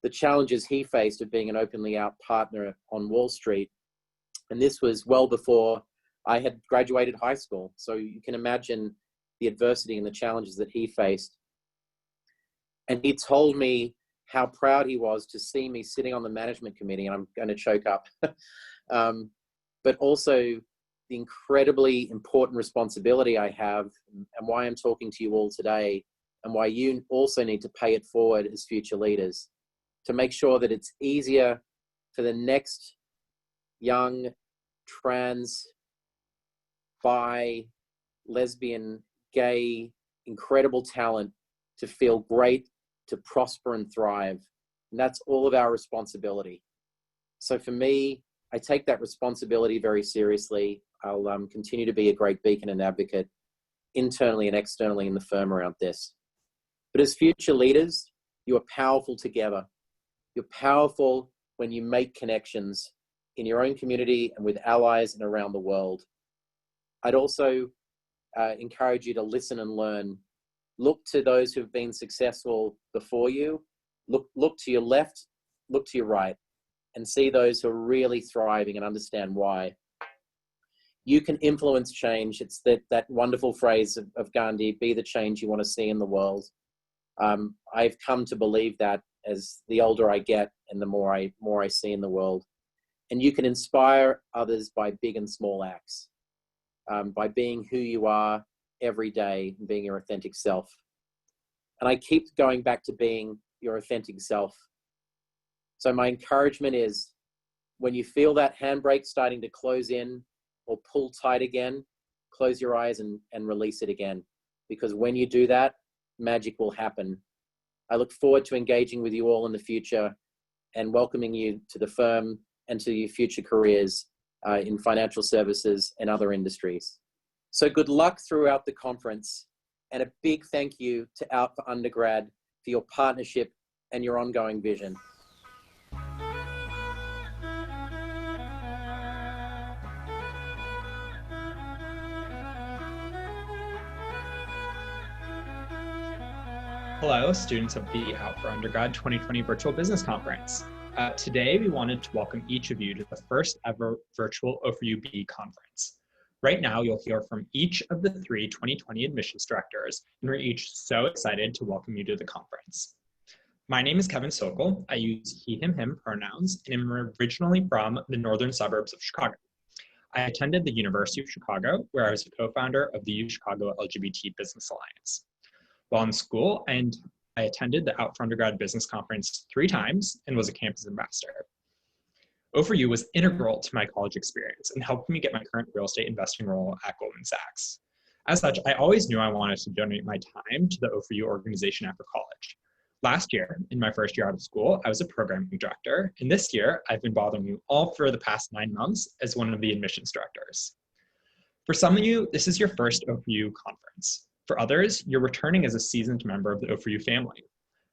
the challenges he faced of being an openly out partner on Wall Street. And this was well before I had graduated high school. So you can imagine the adversity and the challenges that he faced. And he told me how proud he was to see me sitting on the management committee, and I'm going to choke up, but also the incredibly important responsibility I have, and why I'm talking to you all today, and why you also need to pay it forward as future leaders, to make sure that it's easier for the next young trans, bi, lesbian, gay, incredible talent to feel great, to prosper and thrive. And that's all of our responsibility. So for me, I take that responsibility very seriously. I'll continue to be a great beacon and advocate internally and externally in the firm around this. But as future leaders, you are powerful together. You're powerful when you make connections in your own community and with allies and around the world. I'd also encourage you to listen and learn. Look to those who've been successful before you. Look to your left, look to your right, and see those who are really thriving and understand why. You can influence change. It's that wonderful phrase of Gandhi, be the change you want to see in the world. I've come to believe that as the older I get and the more I see in the world. And you can inspire others by big and small acts, by being who you are every day and being your authentic self. And I keep going back to being your authentic self. So my encouragement is, when you feel that handbrake starting to close in or pull tight again, close your eyes and release it again. Because when you do that, magic will happen. I look forward to engaging with you all in the future and welcoming you to the firm and to your future careers in financial services and other industries. So good luck throughout the conference, and a big thank you to Out for Undergrad for your partnership and your ongoing vision. Hello, students of the Out for Undergrad 2020 Virtual Business Conference. Today, we wanted to welcome each of you to the first ever virtual O4U conference. Right now, you'll hear from each of the 3 2020 admissions directors, and we're each so excited to welcome you to the conference. My name is Kevin Sokol. I use he, him, pronouns, and am originally from the northern suburbs of Chicago. I attended the University of Chicago, where I was a co-founder of the U Chicago LGBT Business Alliance. While in school, I attended the Out for Undergrad Business Conference 3 times and was a campus ambassador. O4U was integral to my college experience and helped me get my current real estate investing role at Goldman Sachs. As such, I always knew I wanted to donate my time to the O4U organization after college. Last year, in my first year out of school, I was a programming director, and this year, I've been bothering you all for the past 9 months as one of the admissions directors. For some of you, this is your first O4U conference. For others, you're returning as a seasoned member of the O4U family.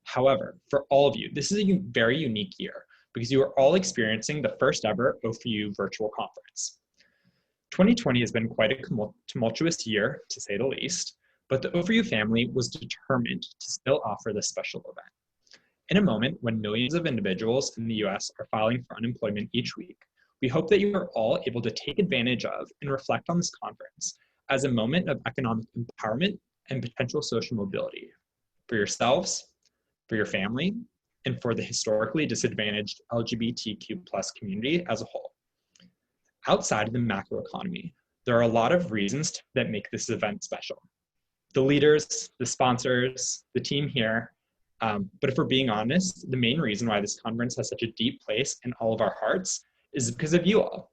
However, for all of you, this is a very unique year because you are all experiencing the first ever O4U virtual conference. 2020 has been quite a tumultuous year, to say the least, but the O4U family was determined to still offer this special event. In a moment when millions of individuals in the US are filing for unemployment each week, we hope that you are all able to take advantage of and reflect on this conference as a moment of economic empowerment and potential social mobility for yourselves, for your family, and for the historically disadvantaged LGBTQ+ community as a whole. Outside of the macroeconomy, there are a lot of reasons that make this event special. The leaders, the sponsors, the team here, but if we're being honest, the main reason why this conference has such a deep place in all of our hearts is because of you all.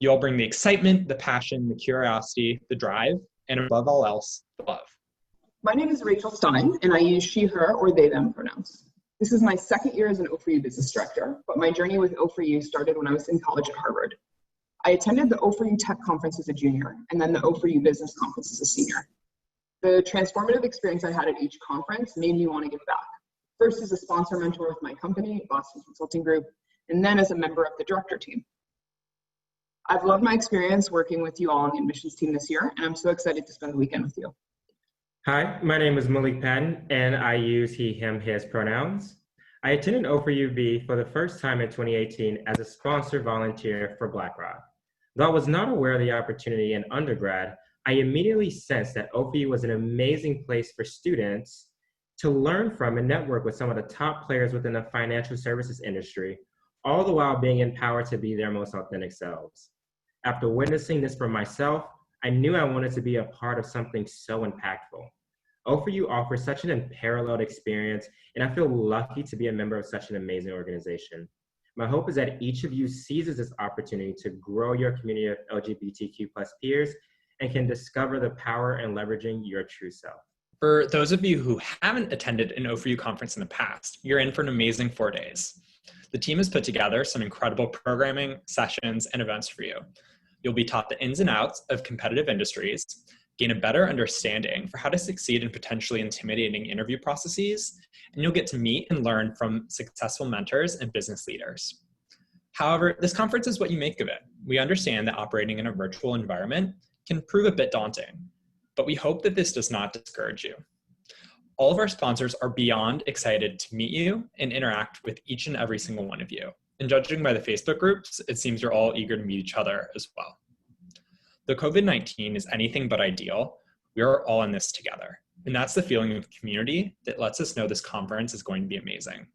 You all bring the excitement, the passion, the curiosity, the drive, and above all else, the love. My name is Rachel Stein, and I use she, her, or they, them pronouns. This is my second year as an O4U business director, but my journey with O4U started when I was in college at Harvard. I attended the O4U Tech Conference as a junior, and then the O4U Business Conference as a senior. The transformative experience I had at each conference made me want to give back. First as a sponsor mentor with my company, Boston Consulting Group, and then as a member of the director team. I've loved my experience working with you all on the admissions team this year, and I'm so excited to spend the weekend with you. Hi, my name is Malik Patton, and I use he, him, his pronouns. I attended O4UB for the first time in 2018 as a sponsor volunteer for BlackRock. Though I was not aware of the opportunity in undergrad, I immediately sensed that O4U was an amazing place for students to learn from and network with some of the top players within the financial services industry, all the while being empowered to be their most authentic selves. After witnessing this for myself, I knew I wanted to be a part of something so impactful. O4U offers such an unparalleled experience, and I feel lucky to be a member of such an amazing organization. My hope is that each of you seizes this opportunity to grow your community of LGBTQ+ peers and can discover the power in leveraging your true self. For those of you who haven't attended an O4U conference in the past, you're in for an amazing 4 days. The team has put together some incredible programming, sessions, and events for you. You'll be taught the ins and outs of competitive industries, gain a better understanding for how to succeed in potentially intimidating interview processes, and you'll get to meet and learn from successful mentors and business leaders. However, this conference is what you make of it. We understand that operating in a virtual environment can prove a bit daunting, but we hope that this does not discourage you. All of our sponsors are beyond excited to meet you and interact with each and every single one of you. And judging by the Facebook groups, it seems you're all eager to meet each other as well. Though COVID-19 is anything but ideal, we are all in this together. And that's the feeling of community that lets us know this conference is going to be amazing.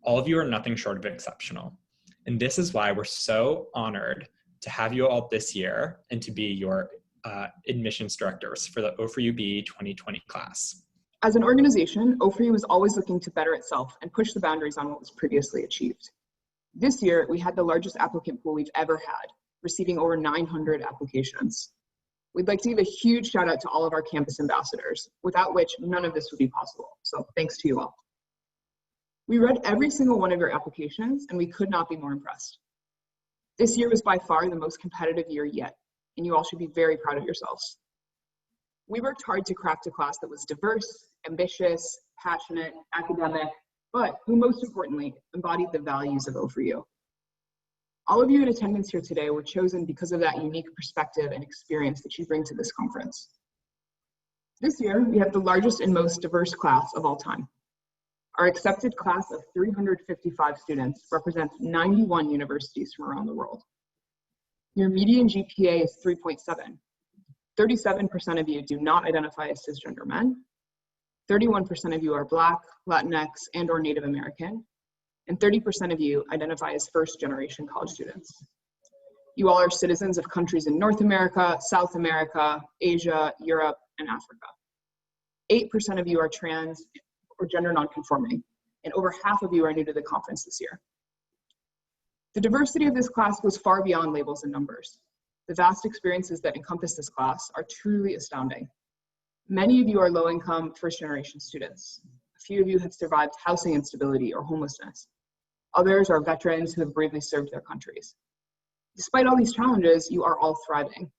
All of you are nothing short of exceptional. And this is why we're so honored to have you all this year and to be your admissions directors for the O4UB 2020 class. As an organization, O4U is always looking to better itself and push the boundaries on what was previously achieved. This year, we had the largest applicant pool we've ever had, receiving over 900 applications. We'd like to give a huge shout out to all of our campus ambassadors, without which none of this would be possible. So thanks to you all. We read every single one of your applications and we could not be more impressed. This year was by far the most competitive year yet, and you all should be very proud of yourselves. We worked hard to craft a class that was diverse, ambitious, passionate, academic, but who most importantly embodied the values of O4U. All of you in attendance here today were chosen because of that unique perspective and experience that you bring to this conference. This year, we have the largest and most diverse class of all time. Our accepted class of 355 students represents 91 universities from around the world. Your median GPA is 3.7. 37% of you do not identify as cisgender men. 31% of you are Black, Latinx, and or Native American. And 30% of you identify as first-generation college students. You all are citizens of countries in North America, South America, Asia, Europe, and Africa. 8% of you are trans or gender nonconforming, and over half of you are new to the conference this year. The diversity of this class goes far beyond labels and numbers. The vast experiences that encompass this class are truly astounding. Many of you are low-income, first-generation students. A few of you have survived housing instability or homelessness. Others are veterans who have bravely served their countries. Despite all these challenges, you are all thriving.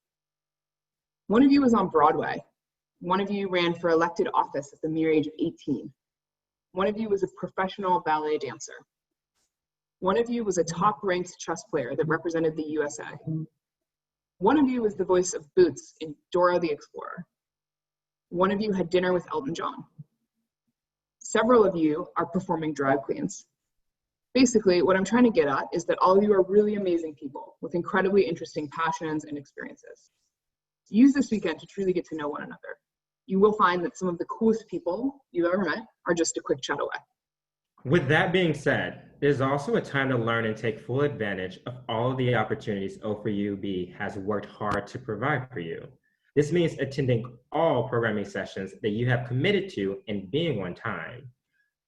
One of you is on Broadway. One of you ran for elected office at the mere age of 18. One of you was a professional ballet dancer. One of you was a top-ranked chess player that represented the USA. One of you was the voice of Boots in Dora the Explorer. One of you had dinner with Elton John. Several of you are performing drag queens. Basically, what I'm trying to get at is that all of you are really amazing people with incredibly interesting passions and experiences. Use this weekend to truly get to know one another. You will find that some of the coolest people you've ever met are just a quick chat away. With that being said, there's also a time to learn and take full advantage of all of the opportunities O4UB has worked hard to provide for you. This means attending all programming sessions that you have committed to and being on time.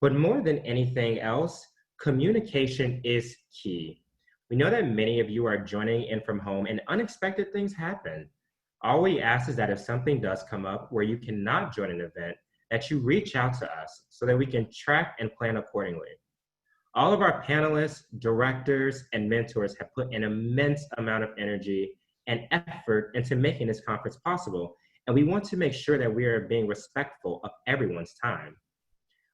But more than anything else, communication is key. We know that many of you are joining in from home and unexpected things happen. All we ask is that if something does come up where you cannot join an event, that you reach out to us so that we can track and plan accordingly. All of our panelists, directors, and mentors have put an immense amount of energy and effort into making this conference possible, and we want to make sure that we are being respectful of everyone's time.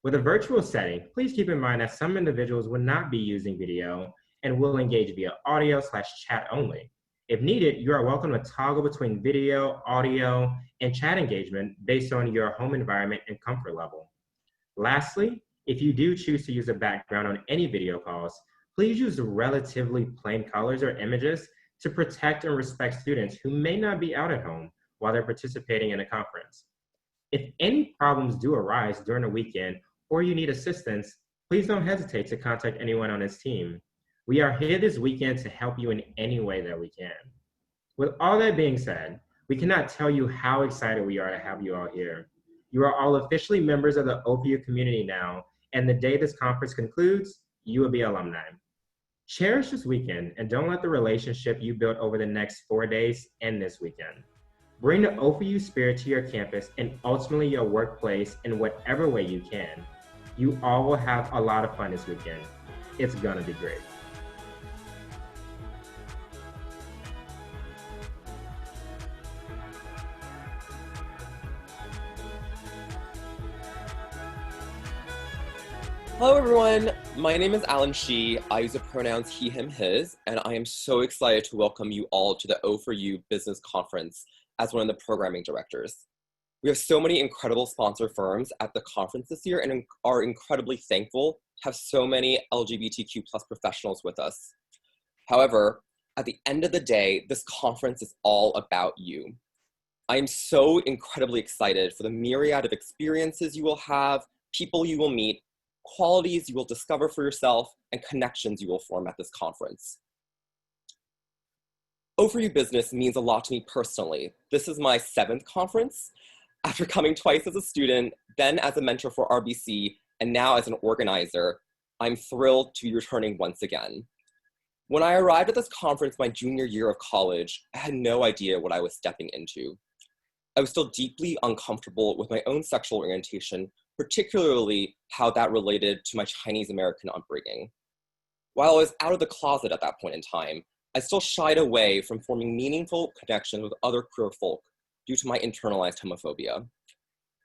With a virtual setting, please keep in mind that some individuals will not be using video and will engage via audio/chat only. If needed, you are welcome to toggle between video, audio, and chat engagement based on your home environment and comfort level. Lastly, if you do choose to use a background on any video calls, please use relatively plain colors or images to protect and respect students who may not be out at home while they're participating in a conference. If any problems do arise during the weekend or you need assistance, please don't hesitate to contact anyone on this team. We are here this weekend to help you in any way that we can. With all that being said, we cannot tell you how excited we are to have you all here. You are all officially members of the O4U community now, and the day this conference concludes, you will be alumni. Cherish this weekend and don't let the relationship you built over the next 4 days end this weekend. Bring the O4U spirit to your campus and ultimately your workplace in whatever way you can. You all will have a lot of fun this weekend. It's gonna be great. Hello everyone, my name is Alan Shi. I use the pronouns he, him, his, and I am so excited to welcome you all to the O4U Business Conference as one of the programming directors. We have so many incredible sponsor firms at the conference this year and are incredibly thankful to have so many LGBTQ+ professionals with us. However, at the end of the day, this conference is all about you. I am so incredibly excited for the myriad of experiences you will have, people you will meet, qualities you will discover for yourself, and connections you will form at this conference. O4U Business means a lot to me personally. This is my 7th conference. After coming twice as a student, then as a mentor for RBC, and now as an organizer, I'm thrilled to be returning once again. When I arrived at this conference my junior year of college, I had no idea what I was stepping into. I was still deeply uncomfortable with my own sexual orientation, particularly how that related to my Chinese American upbringing. While I was out of the closet at that point in time, I still shied away from forming meaningful connections with other queer folk due to my internalized homophobia.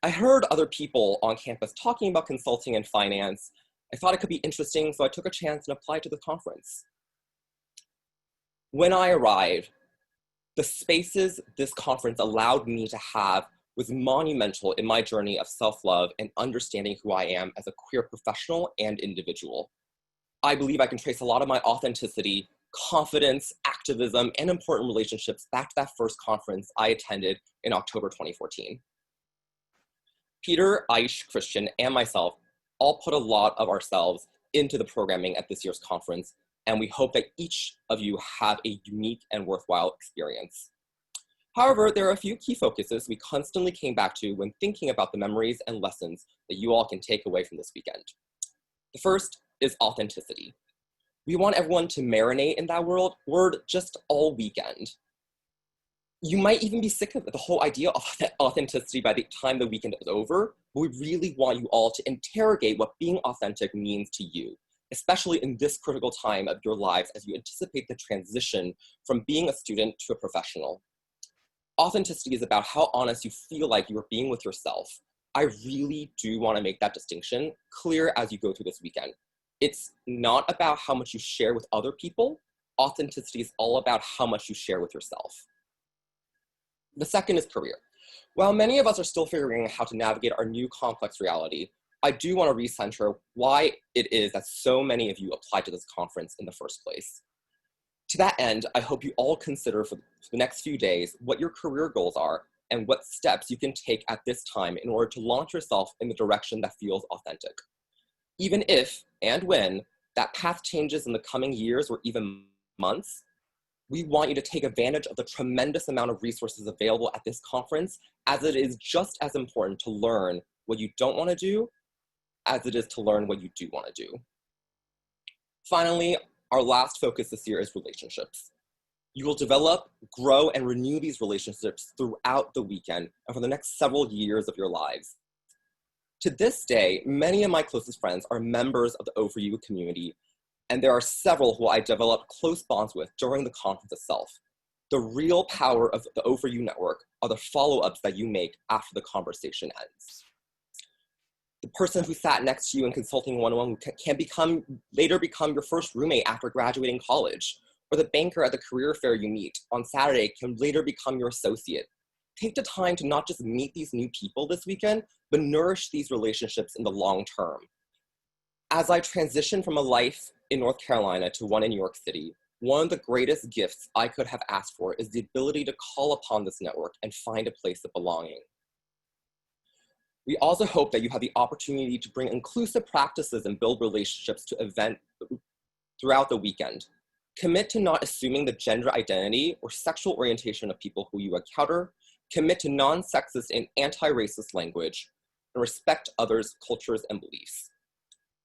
I heard other people on campus talking about consulting and finance. I thought it could be interesting, so I took a chance and applied to the conference. When I arrived, the spaces this conference allowed me to have was monumental in my journey of self-love and understanding who I am as a queer professional and individual. I believe I can trace a lot of my authenticity, confidence, activism, and important relationships back to that first conference I attended in October 2014. Peter, Aish, Christian, and myself all put a lot of ourselves into the programming at this year's conference, and we hope that each of you have a unique and worthwhile experience. However, there are a few key focuses we constantly came back to when thinking about the memories and lessons that you all can take away from this weekend. The first is authenticity. We want everyone to marinate in that word just all weekend. You might even be sick of the whole idea of authenticity by the time the weekend is over, but we really want you all to interrogate what being authentic means to you, especially in this critical time of your lives as you anticipate the transition from being a student to a professional. Authenticity is about how honest you feel like you're being with yourself. I really do want to make that distinction clear as you go through this weekend. It's not about how much you share with other people. Authenticity is all about how much you share with yourself. The second is career. While many of us are still figuring out how to navigate our new complex reality, I do want to recenter why it is that so many of you applied to this conference in the first place. To that end, I hope you all consider for the next few days what your career goals are and what steps you can take at this time in order to launch yourself in the direction that feels authentic. Even if and when that path changes in the coming years or even months, we want you to take advantage of the tremendous amount of resources available at this conference, as it is just as important to learn what you don't want to do as it is to learn what you do want to do. Finally, our last focus this year is relationships. You will develop, grow, and renew these relationships throughout the weekend and for the next several years of your lives. To this day, many of my closest friends are members of the O4U community, and there are several who I developed close bonds with during the conference itself. The real power of the O4U network are the follow-ups that you make after the conversation ends. The person who sat next to you in consulting 101 can later become your first roommate after graduating college, or the banker at the career fair you meet on Saturday can later become your associate. Take the time to not just meet these new people this weekend, but nourish these relationships in the long term. As I transition from a life in North Carolina to one in New York City, one of the greatest gifts I could have asked for is the ability to call upon this network and find a place of belonging. We also hope that you have the opportunity to bring inclusive practices and build relationships to events throughout the weekend. Commit to not assuming the gender identity or sexual orientation of people who you encounter. Commit to non-sexist and anti-racist language, and respect others' cultures and beliefs.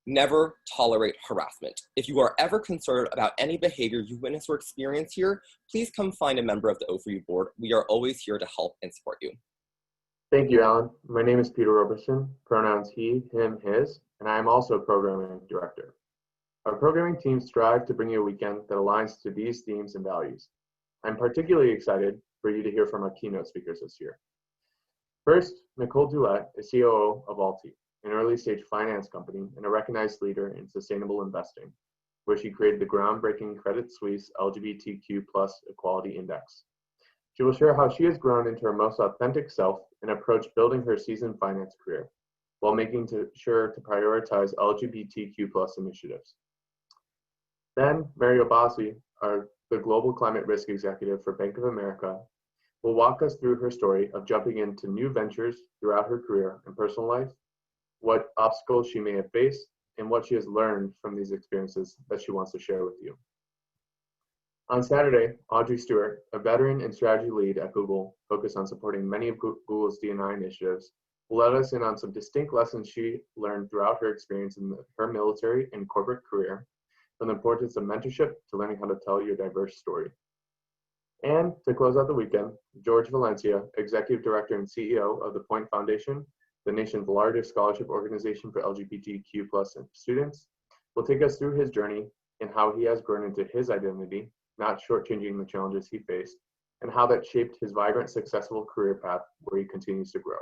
Never tolerate harassment. If you are ever concerned about any behavior you witness or experience here, please come find a member of the O4U board. We are always here to help and support you. Thank you, Alan. My name is Peter Roberson, pronouns he, him, his, and I am also programming director. Our programming team strive to bring you a weekend that aligns to these themes and values. I'm particularly excited for you to hear from our keynote speakers this year. First, Nicole Duet is COO of Alti, an early-stage finance company and a recognized leader in sustainable investing, where she created the groundbreaking Credit Suisse LGBTQ+ Equality Index. She will share how she has grown into her most authentic self and approached building her seasoned finance career, while making sure to prioritize LGBTQ+ initiatives. Then, Mario Bassi, the Global Climate Risk Executive for Bank of America, will walk us through her story of jumping into new ventures throughout her career and personal life, what obstacles she may have faced, and what she has learned from these experiences that she wants to share with you. On Saturday, Audrey Stewart, a veteran and strategy lead at Google, focused on supporting many of Google's D&I initiatives, will let us in on some distinct lessons she learned throughout her experience in her military and corporate career, from the importance of mentorship to learning how to tell your diverse story. And to close out the weekend, George Valencia, Executive Director and CEO of the Point Foundation, the nation's largest scholarship organization for LGBTQ+ students, will take us through his journey and how he has grown into his identity, not shortchanging the challenges he faced, and how that shaped his vibrant, successful career path where he continues to grow.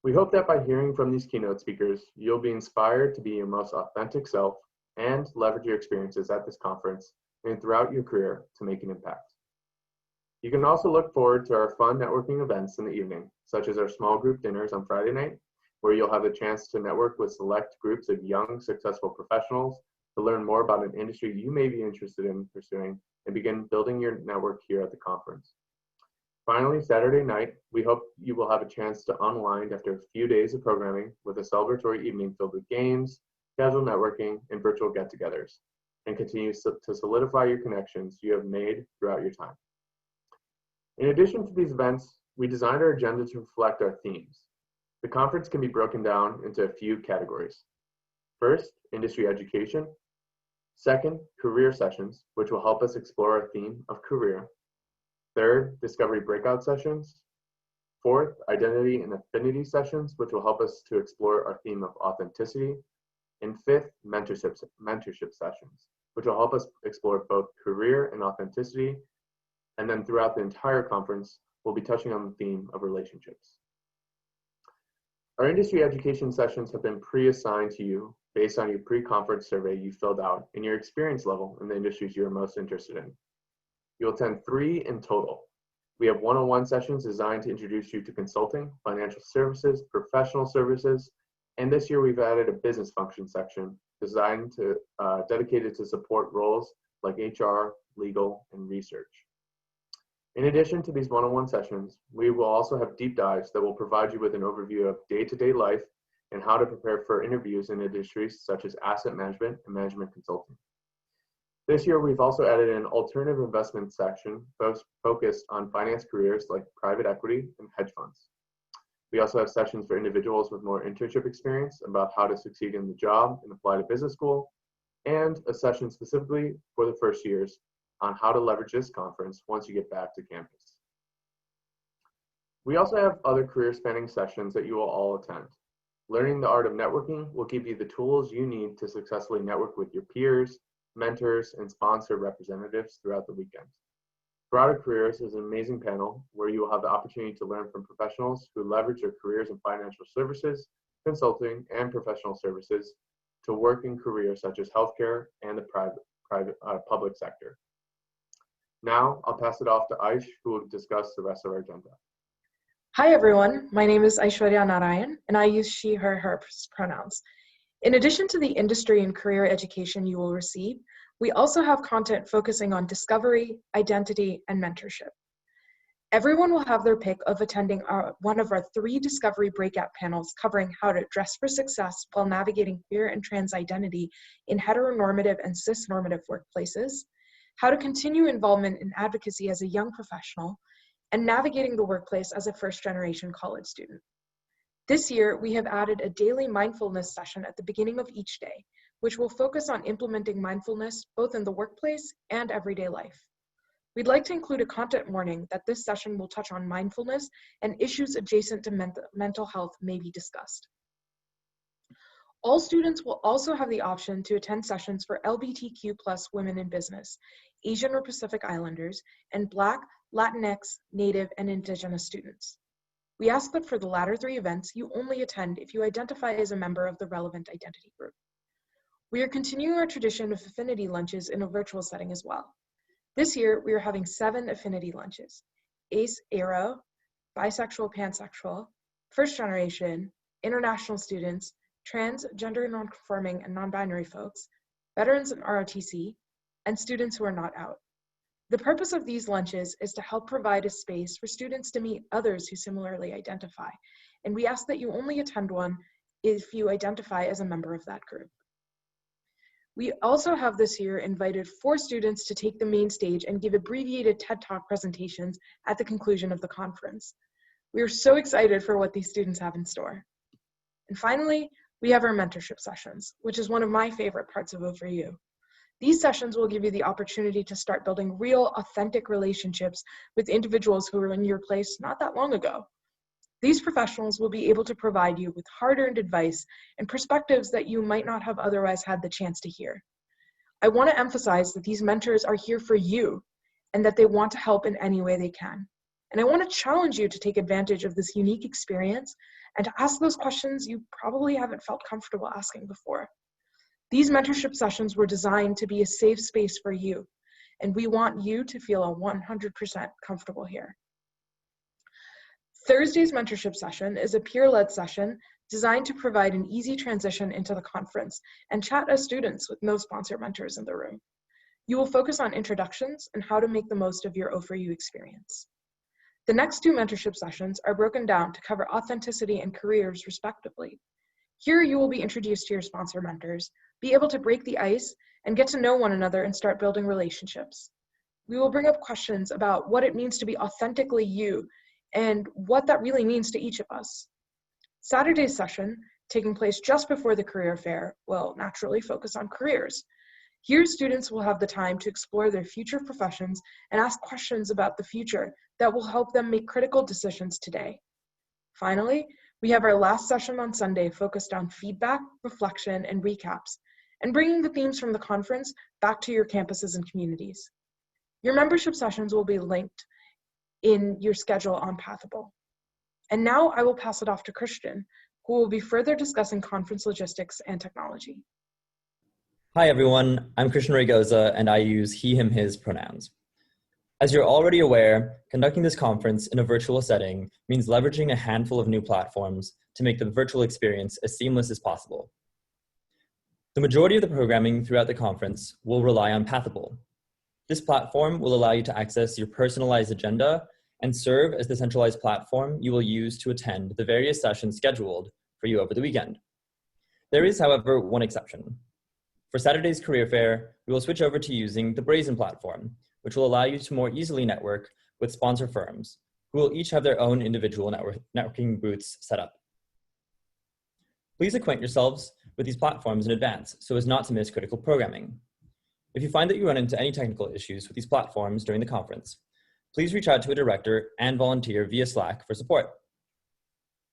We hope that by hearing from these keynote speakers, you'll be inspired to be your most authentic self and leverage your experiences at this conference and throughout your career to make an impact. You can also look forward to our fun networking events in the evening, such as our small group dinners on Friday night, where you'll have the chance to network with select groups of young, successful professionals to learn more about an industry you may be interested in pursuing and begin building your network here at the conference. Finally, Saturday night, we hope you will have a chance to unwind after a few days of programming with a celebratory evening filled with games, casual networking, and virtual get-togethers. and continue to solidify your connections you have made throughout your time. In addition to these events, we designed our agenda to reflect our themes. The conference can be broken down into a few categories. First, industry education. Second, career sessions, which will help us explore our theme of career. Third, discovery breakout sessions. Fourth, identity and affinity sessions, which will help us to explore our theme of authenticity. And fifth, mentorship sessions, which will help us explore both career and authenticity. And then throughout the entire conference, we'll be touching on the theme of relationships. Our industry education sessions have been pre-assigned to you based on your pre-conference survey you filled out and your experience level in the industries you're most interested in. You'll attend 3 in total. We have one-on-one sessions designed to introduce you to consulting, financial services, professional services, and this year we've added a business function section designed to dedicated to support roles like HR, legal, and research. In addition to these one-on-one sessions, we will also have deep dives that will provide you with an overview of day-to-day life and how to prepare for interviews in industries such as asset management and management consulting. This year, we've also added an alternative investment section focused on finance careers like private equity and hedge funds. We also have sessions for individuals with more internship experience about how to succeed in the job and apply to business school, and a session specifically for the first years on how to leverage this conference once you get back to campus. We also have other career-spanning sessions that you will all attend. Learning the art of networking will give you the tools you need to successfully network with your peers, mentors, and sponsor representatives throughout the weekend. Broader Careers is an amazing panel where you will have the opportunity to learn from professionals who leverage their careers in financial services, consulting, and professional services to work in careers such as healthcare and the public sector. Now, I'll pass it off to Aish, who will discuss the rest of our agenda. Hi, everyone. My name is Aishwarya Narayan, and I use she, her pronouns. In addition to the industry and career education you will receive, we also have content focusing on discovery, identity, and mentorship. Everyone will have their pick of attending one of our 3 discovery breakout panels covering how to dress for success while navigating queer and trans identity in heteronormative and cisnormative workplaces, how to continue involvement in advocacy as a young professional, and navigating the workplace as a first-generation college student. This year, we have added a daily mindfulness session at the beginning of each day, which will focus on implementing mindfulness both in the workplace and everyday life. We'd like to include a content warning that this session will touch on mindfulness and issues adjacent to mental health may be discussed. All students will also have the option to attend sessions for LGBTQ+ women in business, Asian or Pacific Islanders, and Black, Latinx, Native, and Indigenous students. We ask that for the latter 3 events, you only attend if you identify as a member of the relevant identity group. We are continuing our tradition of Affinity Lunches in a virtual setting as well. This year, we are having 7 Affinity Lunches: Ace, Aero, Bisexual, Pansexual, First Generation, International Students, Trans, Gender Non-Conforming, and Non-Binary folks, Veterans and ROTC, and students who are not out. The purpose of these lunches is to help provide a space for students to meet others who similarly identify, and we ask that you only attend one if you identify as a member of that group. We also have this year invited 4 students to take the main stage and give abbreviated TED Talk presentations at the conclusion of the conference. We are so excited for what these students have in store. And finally, we have our mentorship sessions, which is one of my favorite parts of O4U. These sessions will give you the opportunity to start building real, authentic relationships with individuals who were in your place not that long ago. These professionals will be able to provide you with hard-earned advice and perspectives that you might not have otherwise had the chance to hear. I want to emphasize that these mentors are here for you and that they want to help in any way they can. And I want to challenge you to take advantage of this unique experience and to ask those questions you probably haven't felt comfortable asking before. These mentorship sessions were designed to be a safe space for you, and we want you to feel 100% comfortable here. Thursday's mentorship session is a peer-led session designed to provide an easy transition into the conference and chat as students with no sponsor mentors in the room. You will focus on introductions and how to make the most of your O4U experience. The next 2 mentorship sessions are broken down to cover authenticity and careers respectively. Here you will be introduced to your sponsor mentors, be able to break the ice, and get to know one another and start building relationships. We will bring up questions about what it means to be authentically you and what that really means to each of us. Saturday's session, taking place just before the career fair, will naturally focus on careers. Here, students will have the time to explore their future professions and ask questions about the future that will help them make critical decisions today. Finally, we have our last session on Sunday focused on feedback, reflection, and recaps, and bringing the themes from the conference back to your campuses and communities. Your membership sessions will be linked in your schedule on Pathable. And now I will pass it off to Christian, who will be further discussing conference logistics and technology. Hi everyone, I'm Christian Raygoza and I use he, him, his pronouns. As you're already aware, conducting this conference in a virtual setting means leveraging a handful of new platforms to make the virtual experience as seamless as possible. The majority of the programming throughout the conference will rely on Pathable. This platform will allow you to access your personalized agenda and serve as the centralized platform you will use to attend the various sessions scheduled for you over the weekend. There is, however, one exception. For Saturday's career fair, we will switch over to using the Brazen platform, which will allow you to more easily network with sponsor firms, who will each have their own individual networking booths set up. Please acquaint yourselves with these platforms in advance so as not to miss critical programming. If you find that you run into any technical issues with these platforms during the conference, please reach out to a director and volunteer via Slack for support.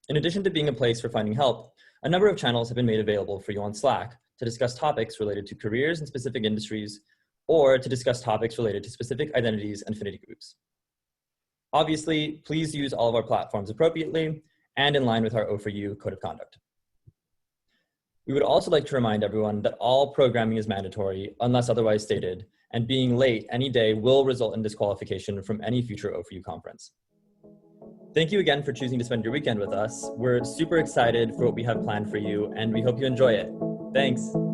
In addition to being a place for finding help, a number of channels have been made available for you on Slack to discuss topics related to careers in specific industries or to discuss topics related to specific identities and affinity groups. Obviously, please use all of our platforms appropriately and in line with our O4U Code of Conduct. We would also like to remind everyone that all programming is mandatory unless otherwise stated, and being late any day will result in disqualification from any future O4U conference. Thank you again for choosing to spend your weekend with us. We're super excited for what we have planned for you, and we hope you enjoy it. Thanks.